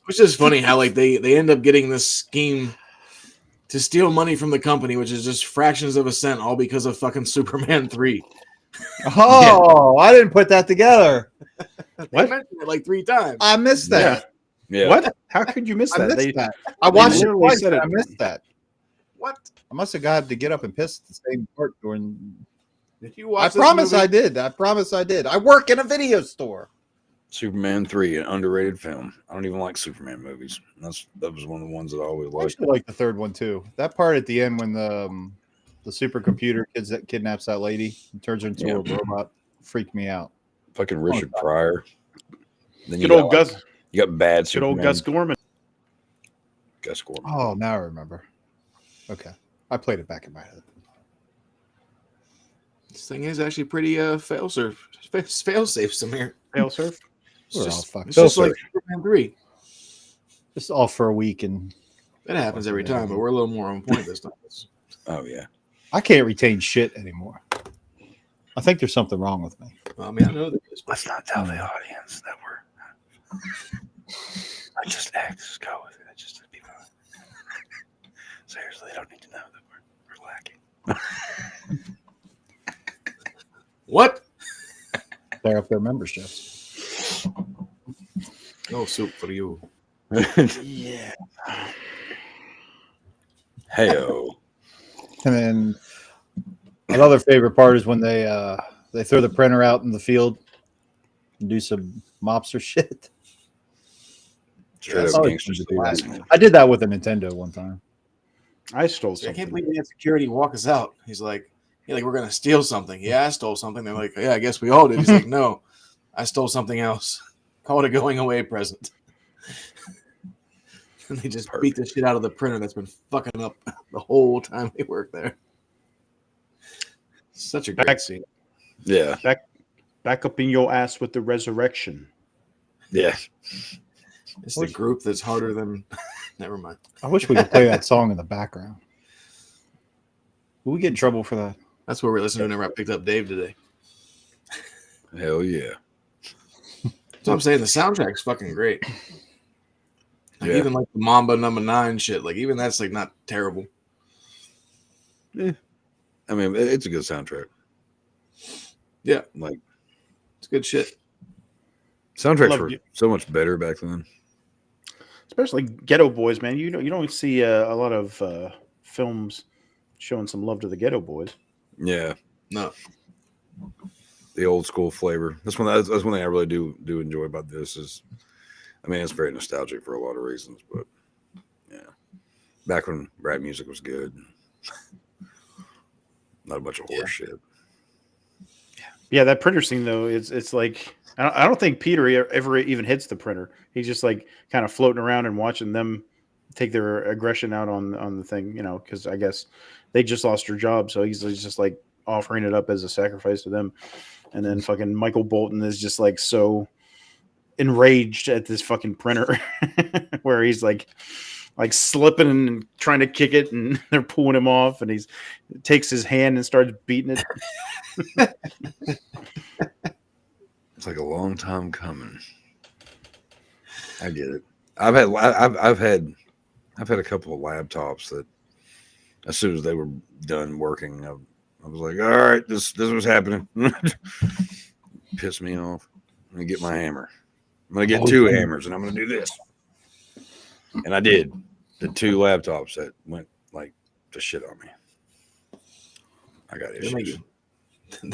Which is funny how like they end up getting this scheme to steal money from the company, which is just fractions of a cent, all because of fucking Superman 3. Oh, yeah. I didn't put that together. I mentioned it like 3 times. I missed that. Yeah. What? How could you miss that? I watched it twice, said I missed that. What? I must have got to get up and piss the same part during. Did you watch? I promise I did. I promise I did. I work in a video store. Superman 3, an underrated film. I don't even like Superman movies. That was one of the ones that I always I liked. actually like the third one too. That part at the end when the supercomputer kidnaps that lady and turns her into a robot freaked me out. Fucking Richard Pryor. Then Good old Gus. You got bad Good Superman. old Gus Gorman. Gus Gorman. Oh, now I remember. Okay, I played it back in my head. This thing is actually pretty fail-safe, Samir. Fail-safe? It's just like Superman 3. Just off for a week, and that happens every time, but we're a little more on point this time. Oh yeah, I can't retain shit anymore. I think there's something wrong with me. Well, I mean, I know there is. Let's not tell the audience that we're. I just act. Just go with it. Just be fun. Seriously, they don't need to know that we're lacking. What? They're up their memberships. No soup for you. Yeah. Heyo. And then another favorite part is when they throw the printer out in the field and do some mobster shit. Straight That's up always gangster fun to stuff. do. I did that with a Nintendo one time. I stole I something. can't believe we had security walk us out. He's like, we're gonna steal something. Yeah, I stole something. They're like, yeah, I guess we all did. He's like, no, I stole something else. Call it a going away present. And they just beat the shit out of the printer that's been fucking up the whole time they worked there. Such a great scene. Yeah. Back up in your ass with the resurrection. Yeah. It's the group that's harder than. Never mind. I wish we could play that song in the background. Will we get in trouble for that? That's what we're listening to whenever I picked up Dave today. Hell yeah. So I'm saying the soundtrack's fucking great. Like, Yeah. even like the Mamba Number 9 shit, like even that's like not terrible. Yeah. I mean, it's a good soundtrack. Yeah, Like it's good shit. soundtracks Love were you. so much better back then. Especially Ghetto Boys, man. You don't see a lot of films showing some love to the Ghetto Boys. Yeah. No, The old school flavor. That's one thing I really do enjoy about this is, I mean, it's very nostalgic for a lot of reasons, but yeah, back when rap music was good, not a bunch of horse shit. Yeah, that printer scene though, it's like I don't think Peter ever even hits the printer. He's just like kind of floating around and watching them take their aggression out on the thing, because I guess they just lost their job, so he's just like offering it up as a sacrifice to them. And then fucking Michael Bolton is just like so enraged at this fucking printer where he's like slipping and trying to kick it, and they're pulling him off, and he takes his hand and starts beating it. It's like a long time coming. I get it. I've had a couple of laptops that as soon as they were done working, I was like, all right, this was happening. Pissed me off. I'm gonna get my hammer. I'm gonna get two hammers, and I'm gonna do this. And I did. The two laptops that went like to shit on me. I got issues.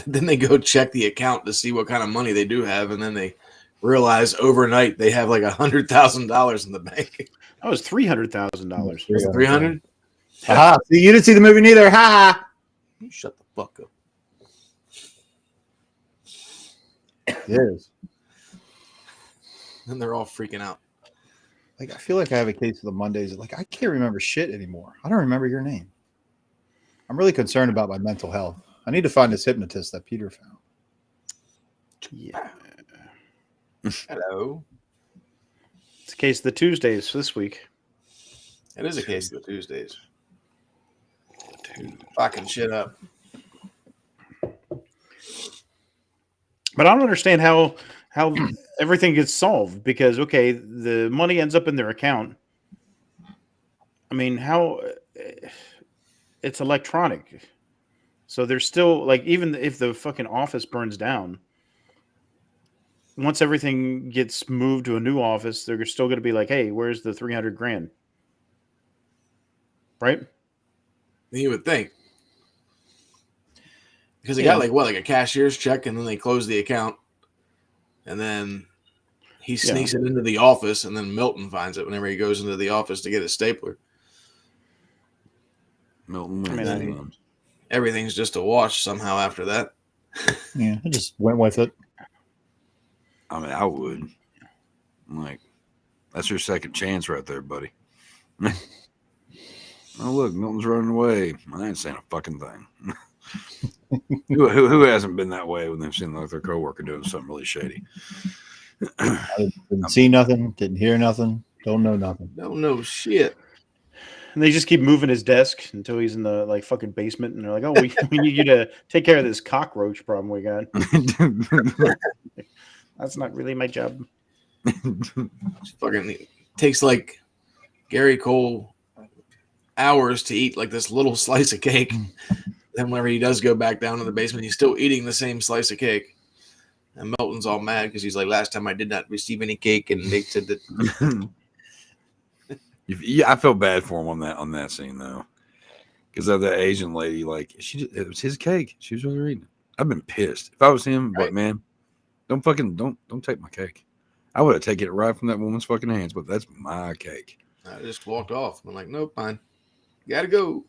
Then they go check the account to see what kind of money they do have, and then they realize overnight they have like $100,000 in the bank. That was $300,000. 300. Aha! See, you didn't see the movie neither. Ha! You shut the fuck up. It is. Then they're all freaking out. Like, I feel like I have a case of the Mondays. Like, I can't remember shit anymore. I don't remember your name. I'm really concerned about my mental health. I need to find this hypnotist that Peter found. Yeah. Hello. It's a case of the Tuesdays this week. It is a case of the Tuesdays. Fucking shit up. But I don't understand how everything gets solved, because okay, the money ends up in their account. I mean, how it's electronic. So there's still, like, even if the fucking office burns down, once everything gets moved to a new office, they're still going to be like, hey, where's the $300,000? Right? You would think. Because they got like a cashier's check, and then they close the account, and then he sneaks it into the office, and then Milton finds it whenever he goes into the office to get his stapler. Milton, everything's just a wash somehow after that. Yeah, I just went with it. I mean, I would. Like, that's your second chance right there, buddy. Oh, look, Milton's running away. I ain't saying a fucking thing. Who hasn't been that way when they've seen like their coworker doing something really shady? I didn't see nothing, didn't hear nothing, don't know nothing. Don't know shit. And they just keep moving his desk until he's in the like fucking basement, and they're like, "Oh, we need you to take care of this cockroach problem we got." That's not really my job. Fucking takes like Gary Cole hours to eat like this little slice of cake. Then whenever he does go back down to the basement, he's still eating the same slice of cake. And Melton's all mad because he's like, last time I did not receive any cake, and they said that. Yeah, I felt bad for him on that scene though, because of that Asian lady, like it was his cake. She was really eating it. I've been pissed. If I was him, Right. but man, don't take my cake. I would have taken it right from that woman's fucking hands, but that's my cake. I just walked off. I'm like, nope, fine. Gotta go.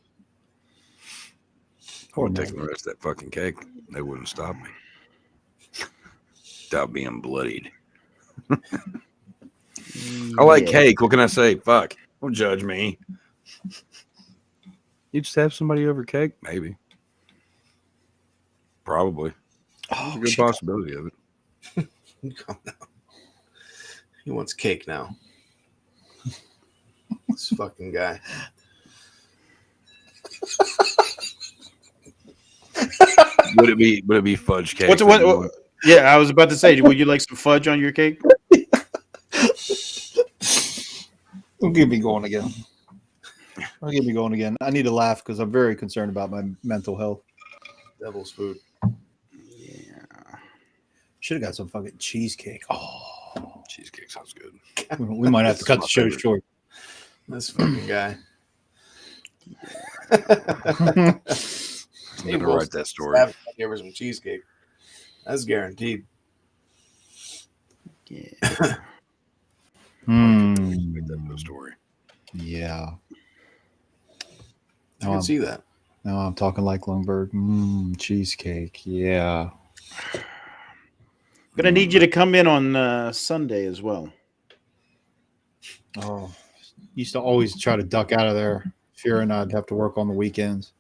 I would have taken the rest of that fucking cake. They wouldn't stop me. Without being bloodied. I like cake. What can I say? Fuck. Don't judge me. You just have somebody over cake? Maybe. Probably. There's a good possibility of it. Calm down. He wants cake now. This fucking guy. Would it be fudge cake? Yeah, I was about to say, would you like some fudge on your cake? Don't get me going again. Don't get me going again. I need to laugh because I'm very concerned about my mental health. Devil's food. Yeah. Should have got some fucking cheesecake. Oh, cheesecake sounds good. We might have to cut the show short. This fucking guy. I'm gonna write that story. Give her some cheesecake. That's guaranteed. Yeah. Make that no story. Yeah. I can see that. Now I'm talking like Lundberg. Cheesecake. Yeah. Gonna need you to come in on Sunday as well. Oh, used to always try to duck out of there, fearing I'd have to work on the weekends.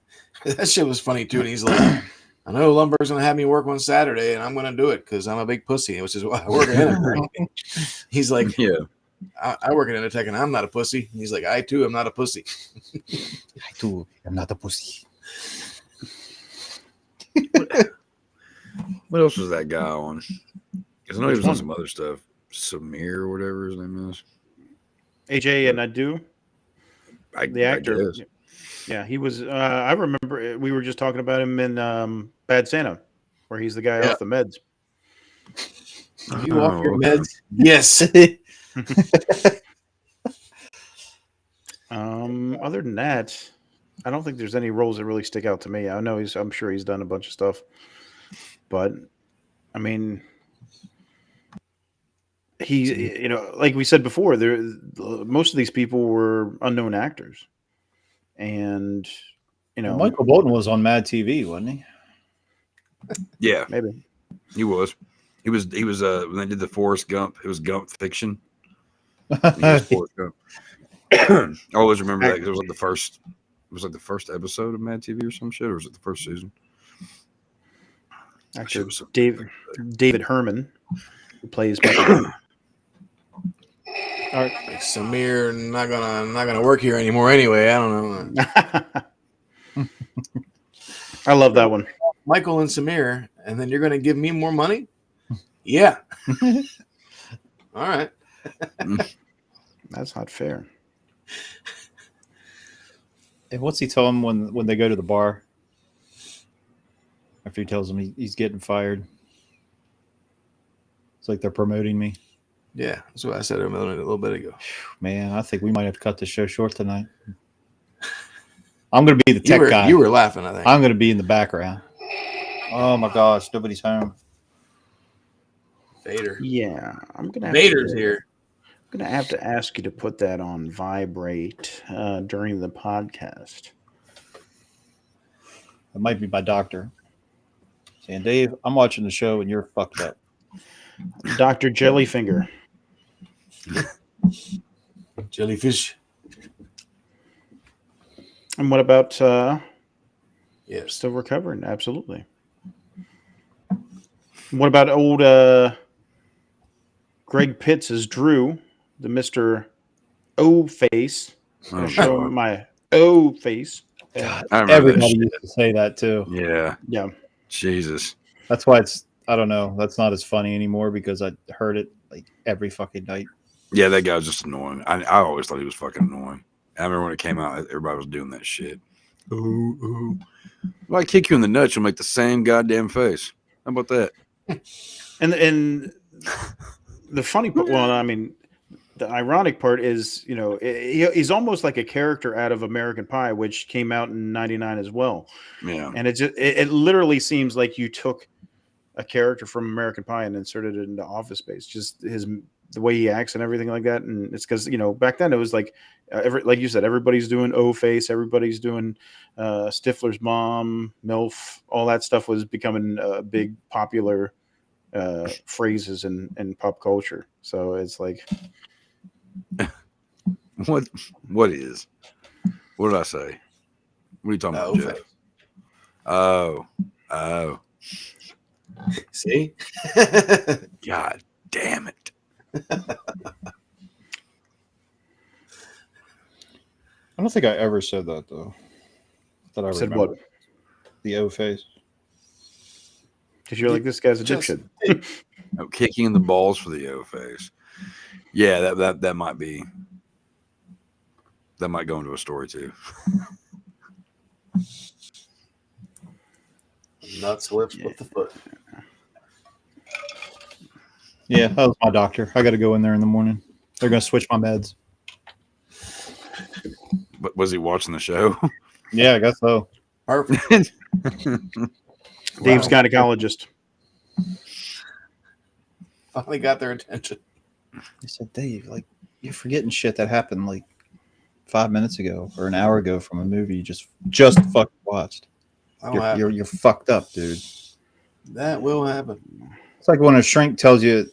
That shit was funny too. And he's like, I know Lumber's gonna have me work on Saturday, and I'm gonna do it because I'm a big pussy, which is why I work at Intertech. He's like, yeah, I work at Intertech, and I'm not a pussy. And he's like, I too am not a pussy. I too am not a pussy. What else was that guy on? Because I know he was on some other stuff. Samir or whatever his name is. AJ and Adu, the actor. Yeah, he was. I remember we were just talking about him in Bad Santa, where he's the guy off the meds. You off your meds? Yes. Other than that, I don't think there's any roles that really stick out to me. I know I'm sure he's done a bunch of stuff, but I mean, he's like we said before, most of these people were unknown actors, and Michael Bolton was on Mad TV, wasn't he? Yeah, maybe he was. He was. When they did the Forrest Gump, it was Gump Fiction. Forrest Gump. I always remember that because it was like the first. It was like the first episode of Mad TV or some shit, or was it the first season? Actually, David Herman, who plays Michael. All right, like Samir not gonna work here anymore anyway. I don't know. I love that one. Michael and Samir, and then you're gonna give me more money? Yeah. All right. That's not fair. And what's he tell him when they go to the bar? After he tells him he's getting fired. It's like they're promoting me. Yeah, that's what I said a little bit ago. Man, I think we might have to cut the show short tonight. I'm going to be the tech guy. You were laughing, I think. I'm going to be in the background. Oh my gosh, nobody's home. Vader. Yeah, I'm gonna. Vader's here. I'm gonna have to ask you to put that on vibrate during the podcast. It might be my doctor saying, "Dave, I'm watching the show and you're fucked up." Dr. Jellyfinger. Jellyfish. And what about yeah, still recovering? Absolutely. What about old Greg Pitts as Drew, the Mr. O face? I'll show him my Oh, face. God, I remember that everybody shit. used to say that too. Yeah. Yeah. Jesus. That's why I don't know. That's not as funny anymore because I heard it like every fucking night. Yeah, that guy was just annoying. I always thought he was fucking annoying. I remember when it came out, everybody was doing that shit. Ooh. If I kick you in the nuts, you'll make the same goddamn face. How about that? And the funny part, well, I mean, the ironic part is, you know, he's almost like a character out of American Pie, which came out in '99 as well. Yeah. And it literally seems like you took a character from American Pie and inserted it into Office Space. Just the way he acts and everything like that. And it's because, you know, back then it was like like you said, everybody's doing O-Face, everybody's doing Stifler's mom, MILF, all that stuff was becoming big popular phrases in pop culture. So it's like, What is? What did I say? What are you talking about, Jeff? Oh. See? God damn it. I don't think I ever said that though. That I said remember. what? The O face. Because you're like, this guy's a dipshit. Oh, kicking in the balls for the O face. Yeah, that might be. That might go into a story too. Nuts whips with the foot. Yeah, that was my doctor. I got to go in there in the morning. They're going to switch my meds. But was he watching the show? Yeah, I guess so. Perfect. Dave's gynecologist. Finally got their attention. He said, Dave, like, you're forgetting shit that happened like 5 minutes ago or an hour ago from a movie you just fucking watched. You're fucked up, dude. That will happen. It's like when a shrink tells you,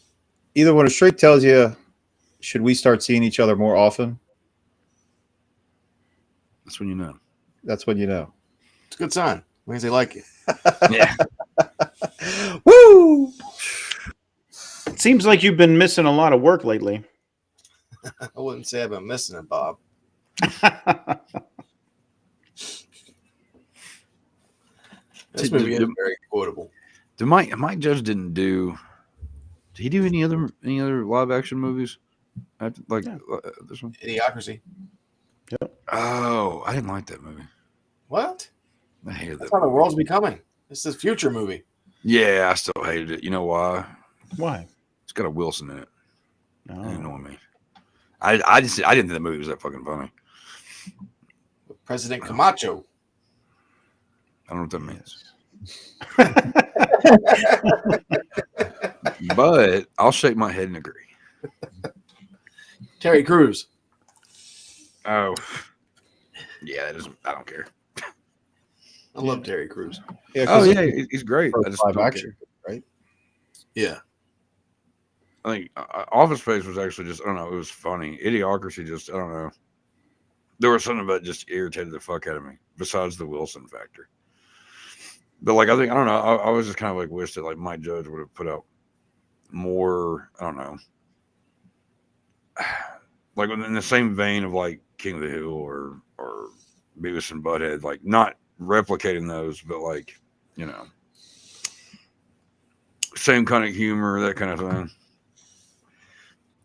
should we start seeing each other more often? That's when you know. That's when you know. It's a good sign. Means they like you. Yeah. Woo! It seems like you've been missing a lot of work lately. I wouldn't say I've been missing it, Bob. This movie is very quotable. Mike Judge didn't do. Did he do any other live action movies? This one? Idiocracy. Yep. Oh, I didn't like that movie. What? I hated That's that. how the world's becoming. This is future movie. Yeah, I still hated it. You know why? Why? It's got a Wilson in it. Oh. It annoyed me. I didn't think the movie was that fucking funny. President Camacho. I don't know what that means. But I'll shake my head and agree. Terry Crews. Oh. Yeah, I don't care. I love Terry Crews. Yeah, he's great. I just live don't action, care. right? Yeah. I think Office Space was actually just, I don't know, it was funny. Idiocracy just, I don't know. There was something about it just irritated the fuck out of me, besides the Wilson factor. But like, I don't know, I was just kind of like wish that like Mike Judge would have put out more, I don't know, like in the same vein of like King of the Hill or Beavis and Butthead, like not replicating those, but like, you know, same kind of humor, that kind of thing.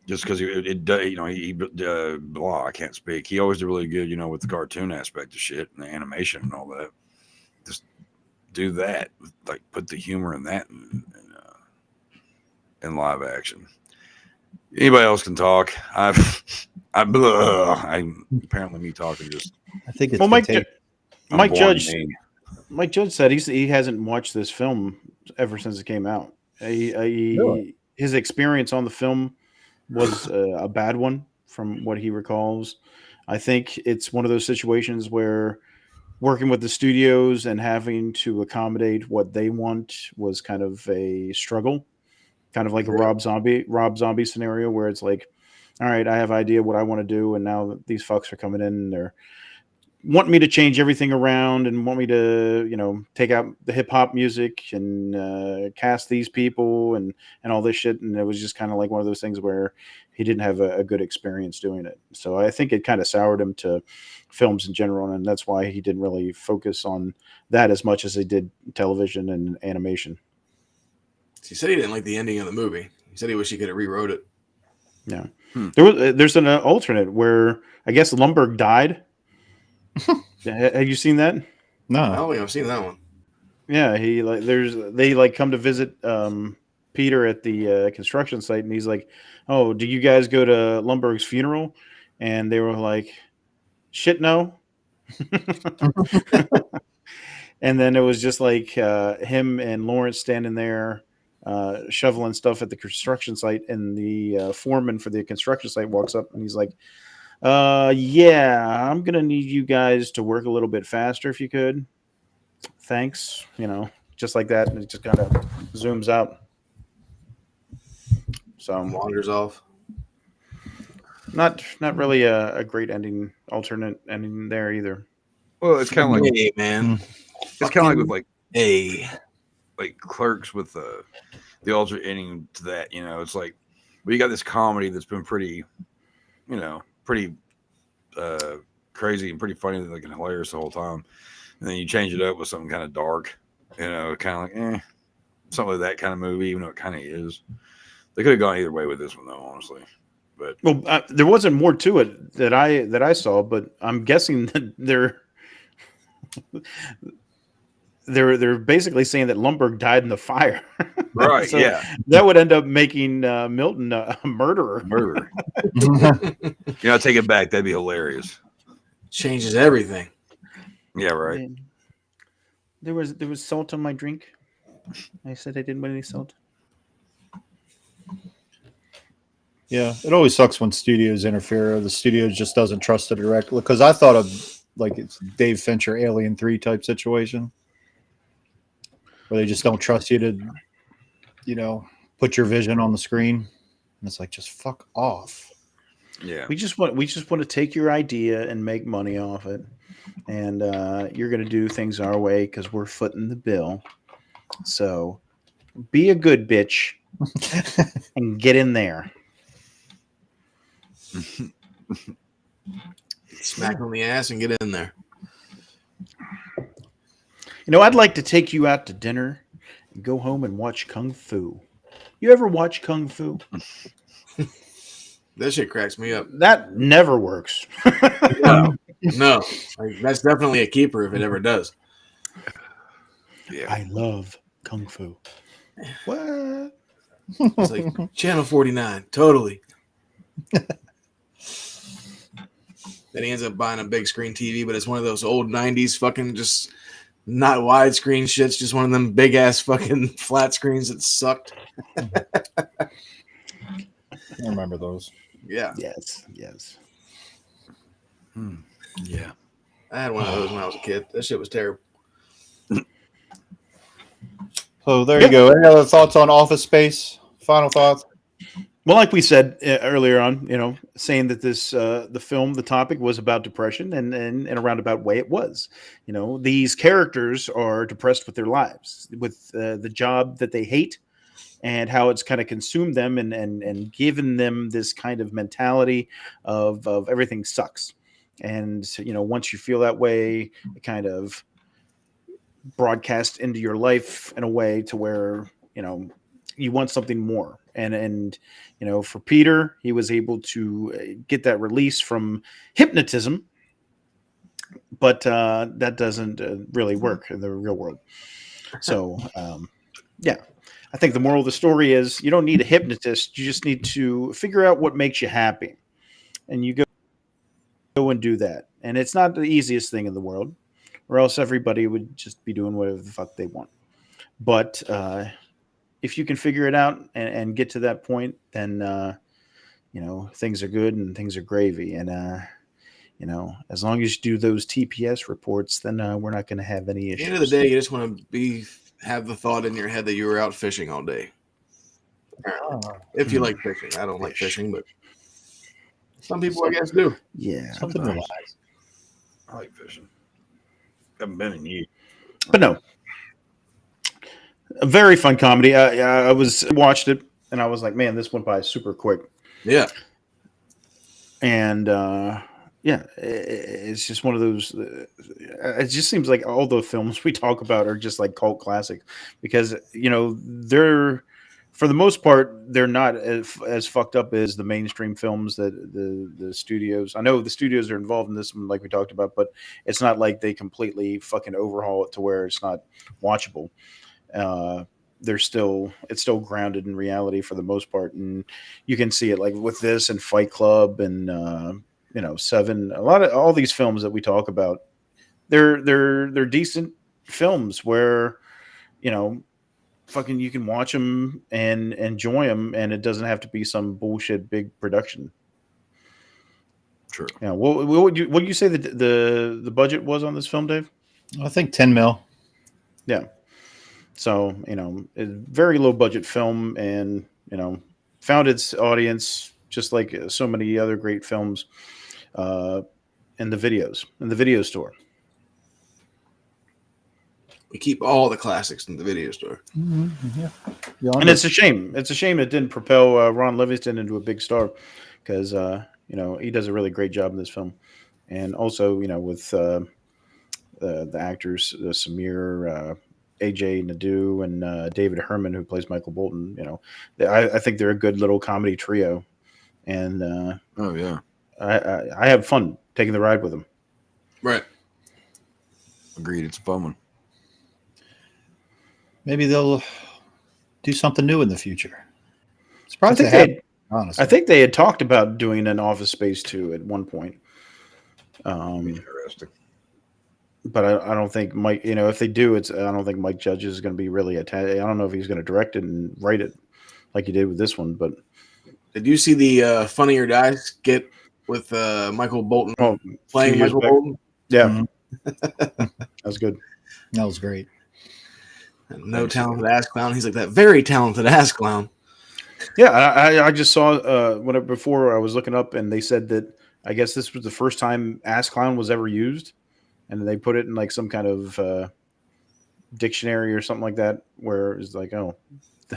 Just because I can't speak. He always did really good, you know, with the cartoon aspect of shit and the animation and all that. Just do that, like put the humor in that in live action. Anybody else can talk. Apparently me talking just. I think it's Well, Mike Judge. Me. Mike Judge said he hasn't watched this film ever since it came out. Really? His experience on the film was a bad one from what he recalls. I think it's one of those situations where working with the studios and having to accommodate what they want was kind of a struggle, kind of like a Rob Zombie scenario where it's like, all right, I have idea what I want to do, and now these fucks are coming in and they're want me to change everything around and want me to, take out the hip hop music and cast these people and all this shit. And it was just kind of like one of those things where he didn't have a good experience doing it. So I think it kind of soured him to films in general. And that's why he didn't really focus on that as much as he did television and animation. He said he didn't like the ending of the movie. He said he wished he could have rewrote it. Yeah. There's an alternate where I guess Lumbergh died. Have you seen that? No, I don't think I've seen that one. Yeah, they come to visit Peter at the construction site, and he's like, "Oh, do you guys go to Lumbergh's funeral?" And they were like, "Shit, no." And then it was just like him and Lawrence standing there shoveling stuff at the construction site, and the foreman for the construction site walks up and he's like, yeah, I'm gonna need you guys to work a little bit faster if you could. Thanks. Just like that, and it just kind of zooms out. So Wanders off. Not really a great alternate ending there either. Well, it's kind of like, hey, man. It's kind of like with like Clerks with the alternate ending to that. It's like, well, you got this comedy that's been pretty crazy and pretty funny, like, and hilarious the whole time, and then you change it up with something kind of dark, kind of like something like that kind of movie, even though it kind of is. They could have gone either way with this one, though, honestly. But there wasn't more to it that I saw, but I'm guessing that they're basically saying that Lumbergh died in the fire. Right. So yeah. That would end up making Milton a murderer. Take it back. That'd be hilarious. Changes everything. Yeah. Right. And there was salt on my drink. I said I didn't want any salt. Yeah, it always sucks when studios interfere. The studio just doesn't trust the director, because I thought of like it's Dave Fincher Alien 3 type situation where they just don't trust you to, put your vision on the screen. And it's like, just fuck off. Yeah. We just want to take your idea and make money off it. And you're going to do things our way because we're footing the bill. So be a good bitch and get in there. Smack on the ass and get in there. I'd like to take you out to dinner and go home and watch Kung Fu. You ever watch Kung Fu? That shit cracks me up. That never works. No. Like, that's definitely a keeper if it ever does. Yeah. I love Kung Fu. What? It's like Channel 49. Totally. Then he ends up buying a big screen TV, but it's one of those old 90s fucking just not widescreen shits, just one of them big ass fucking flat screens that sucked. I remember those. Yeah. Yes. Yeah. I had one of those when I was a kid. That shit was terrible. So there you go. Any other thoughts on Office Space? Final thoughts? Well, like we said earlier on, saying that this the topic was about depression, and in a roundabout way it was. These characters are depressed with their lives, with the job that they hate, and how it's kind of consumed them and given them this kind of mentality of everything sucks. And once you feel that way, it kind of broadcasts into your life in a way to where you want something more. And for Peter, he was able to get that release from hypnotism, but that doesn't really work in the real world. So, I think the moral of the story is you don't need a hypnotist. You just need to figure out what makes you happy, and you go and do that. And it's not the easiest thing in the world, or else everybody would just be doing whatever the fuck they want. But if you can figure it out and get to that point, then things are good and things are gravy. And as long as you do those TPS reports, then we're not going to have any issues. At the end of the day, you just want to have the thought in your head that you were out fishing all day. If you like fishing, I don't like fishing, but some people I guess do. Yeah. Something relaxed. I like fishing. Haven't been in years. But no, a very fun comedy. I watched it and I was like, man, this went by super quick. Yeah. And it's just one of those. It just seems like all the films we talk about are just like cult classics because they're, for the most part, they're not as fucked up as the mainstream films that the studios. I know the studios are involved in this one, like we talked about, but it's not like they completely fucking overhaul it to where it's not watchable. It's still grounded in reality for the most part, and you can see it like with this and Fight Club and Seven. A lot of all these films that we talk about, they're decent films where fucking you can watch them and enjoy them, and it doesn't have to be some bullshit big production. Sure. Yeah. What would you say that the budget was on this film, Dave? I think 10 mil. Yeah. So, a very low budget film and, found its audience just like so many other great films in the video store. We keep all the classics in the video store. Mm-hmm. Yeah. And it's a shame. It's a shame it didn't propel Ron Livingston into a big star because, he does a really great job in this film. And also, with the actors, Samir, AJ Nadeau, and David Herman, who plays Michael Bolton, I think they're a good little comedy trio. And oh, yeah. I have fun taking the ride with them. Right. Agreed. It's a fun one. Maybe they'll do something new in the future. I think they had talked about doing an Office Space 2 at one point. Interesting. But I don't think Mike, if they do, I don't think Mike Judge is going to be really attached. I don't know if he's going to direct it and write it like he did with this one. But did you see the Funny or Die skit with Michael Bolton playing Michael Bolton? Yeah. That was good. That was great. No talented ass clown. He's like that very talented ass clown. Yeah, I just saw before I was looking up, and they said that I guess this was the first time ass clown was ever used, and they put it in like some kind of dictionary or something like that, where it's like, oh,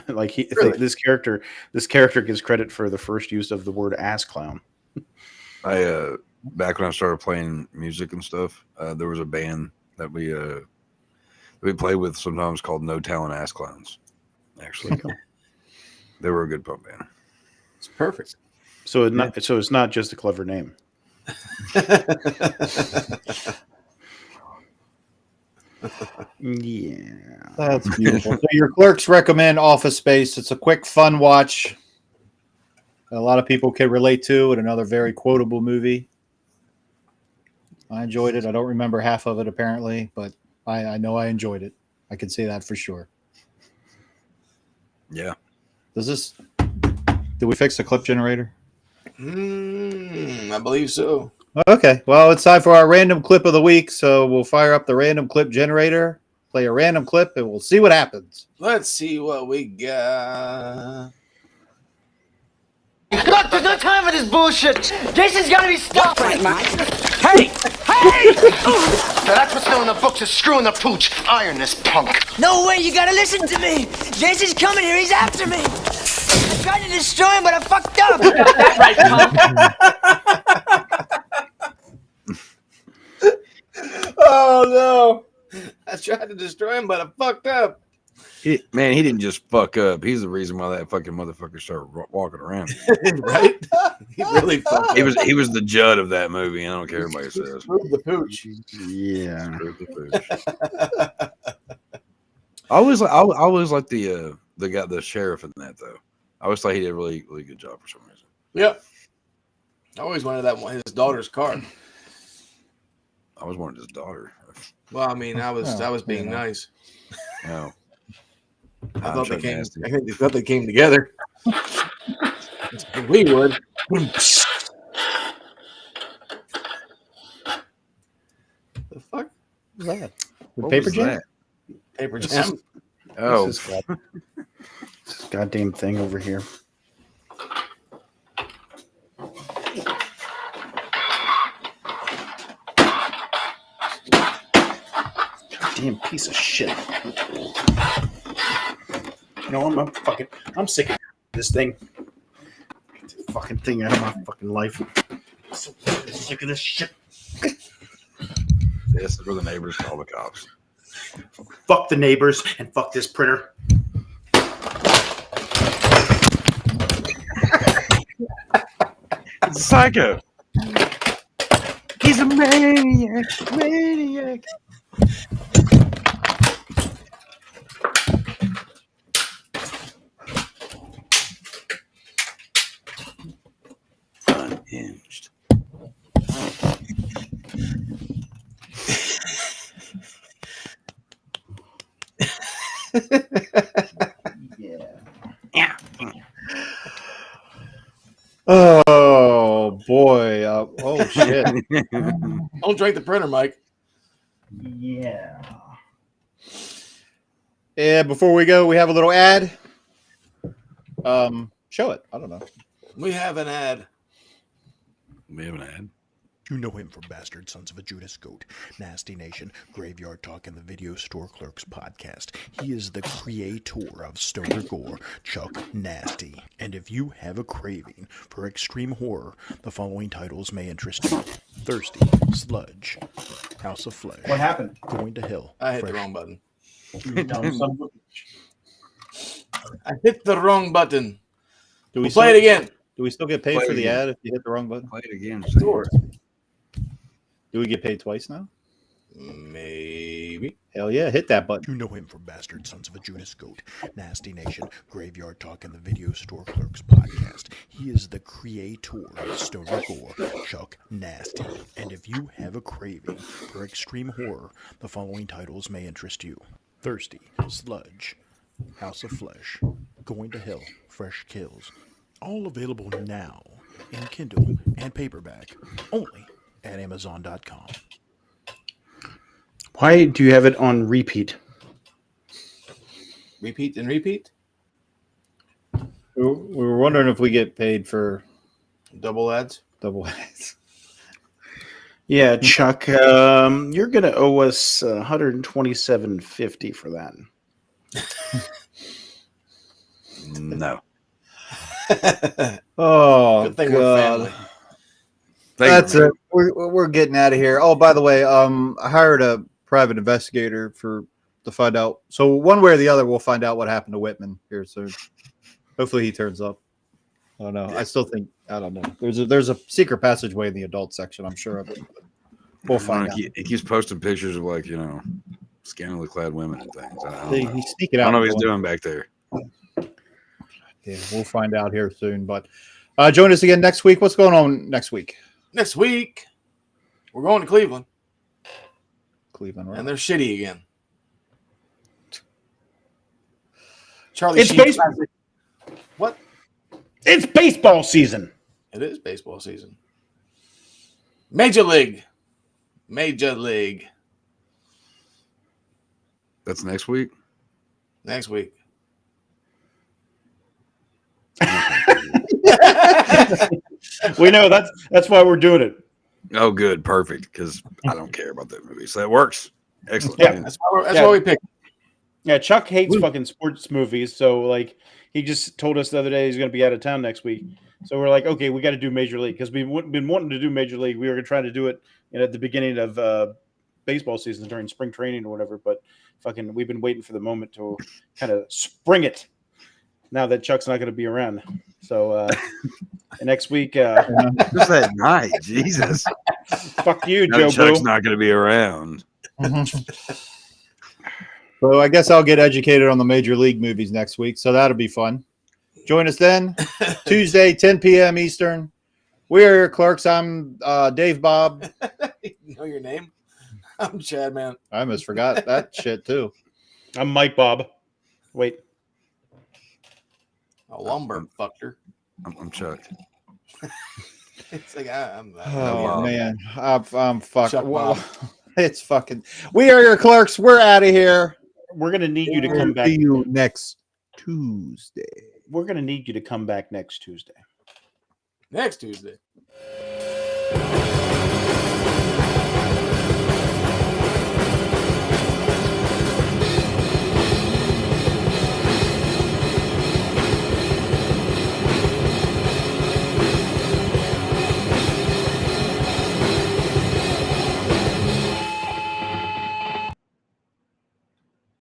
like this character gives credit for the first use of the word ass clown. I back when I started playing music and stuff, there was a band that we played with sometimes called No Talent Ass Clowns. Actually, they were a good punk band. It's perfect. So it's not just a clever name. Yeah, that's beautiful. So your clerks recommend Office Space. It's a quick, fun watch. A lot of people can relate to it. Another very quotable movie. I enjoyed it. I don't remember half of it apparently, but I know I enjoyed it. I can say that for sure. Yeah. Did we fix the clip generator? I believe so. Okay. Well, it's time for our random clip of the week. So we'll fire up the random clip generator, play a random clip, and we'll see what happens. Let's see what we got. Look, there's no time for this bullshit. Jason's gotta be stopped. Right, Mike. Hey! Hey! So that's what's known in the books as screwing the pooch. Iron this punk. No way, you gotta listen to me. Jason's coming here, he's after me. I tried to destroy him, but I fucked up. That's right, punk. Oh, no. I tried to destroy him, but I fucked up. He didn't just fuck up. He's the reason why that fucking motherfucker started walking around. Right? He really fucked up. He was the Judd of that movie. I don't care what everybody says. Screwed the pooch. Yeah. Screwed the pooch. I always like the guy, the sheriff in that though. I always thought he did a really, really good job for some reason. Yep. I always wanted that one, his daughter's car. I always wanted his daughter. Well, I mean, I was being nice. No. I thought they came together. We would. The fuck was that? The What paper was jam? that? paper jam? Oh, This goddamn thing over here. Damn piece of shit. No, I'm sick of this thing. Get this fucking thing out of my fucking life. I'm so sick of this shit. This is where the neighbors call the cops. Fuck the neighbors and fuck this printer. It's a psycho. He's a maniac. Maniac. Unhinged. Yeah. Oh boy! Oh shit! Don't drink the printer, Mike. Yeah. Yeah. Before we go, we have a little ad. Show it. I don't know. We have an ad. We have an ad. You know him from Bastard Sons of a Judas Goat, Nasty Nation, Graveyard Talk, and the video Store Clerks Podcast. He is the creator of Stoner Gore, Chuck Nasty. And if you have a craving for extreme horror, the following titles may interest you. Thirsty, Sludge, House of Flesh. What happened? Going to Hell. I hit the wrong button. You dumb son of a- I hit the wrong button. Do we Play it again. Do we still get paid Play for it the again. ad if you hit the wrong button? Play it again. Sure. Do we get paid twice now? Maybe. Hell yeah! Hit that button. You know him from Bastard Sons of a Judas Goat, Nasty Nation, Graveyard Talk, and the video Store Clerks Podcast. He is the creator of Stoner Gore, Chuck Nasty. And if you have a craving for extreme horror, the following titles may interest you. Thirsty, Sludge, House of Flesh, Going to Hell, Fresh Kills. All available now in Kindle and paperback, only at Amazon.com. Why do you have it on repeat? Repeat and repeat. We were wondering if we get paid for Double ads. double ads. Yeah, Chuck, you're gonna owe us $127.50 for that. No. Oh, Good thing we're God. family. That's it. We're getting out of here. Oh, by the way, I hired a private investigator to find out. So one way or the other, we'll find out what happened to Whitman here soon. Hopefully, he turns up. I don't know. I still think I don't know. There's a secret passageway in the adult section. I'm sure of it. We'll find out. He keeps posting pictures of scantily clad women and things. He's sneaking out. I don't know what he's doing back there. Yeah, we'll find out here soon. But join us again next week. What's going on next week? Next week, we're going to Cleveland. Cleveland, right? And they're shitty again. Charlie It's Sheen baseball. classic. What? It's baseball season. It is baseball season. Major League. That's next week? Next week. We know that's why we're doing it. Oh, good. Perfect. Because I don't care about that movie. So that works. Excellent. Yeah. man. That's why we picked. Yeah, Chuck hates fucking sports movies, so he just told us the other day he's going to be out of town next week. So we're like, okay, we got to do Major League because we've been wanting to do Major League. We were going to try to do it at the beginning of baseball season during spring training or whatever, but we've been waiting for the moment to kind of spring it. Now that Chuck's not going to be around, so next week, just that night, Jesus. Fuck you, Now Joe. Chuck's Boo. not going to be around. So I guess I'll get educated on the Major League movies next week. So that'll be fun. Join us then. Tuesday, 10 p.m. Eastern. We're Clerks. I'm Dave Bob. You know your name? I'm Chad, man. I almost forgot that shit too. I'm Mike Bob. Wait. A lumber fucker. I'm Chuck. It's like I'm Man, I'm fucking. Chuck Bob. It's fucking. We are your Clerks. We're out of here. We're gonna need you to come back. See you next Tuesday. We're gonna need you to come back next Tuesday. Next Tuesday.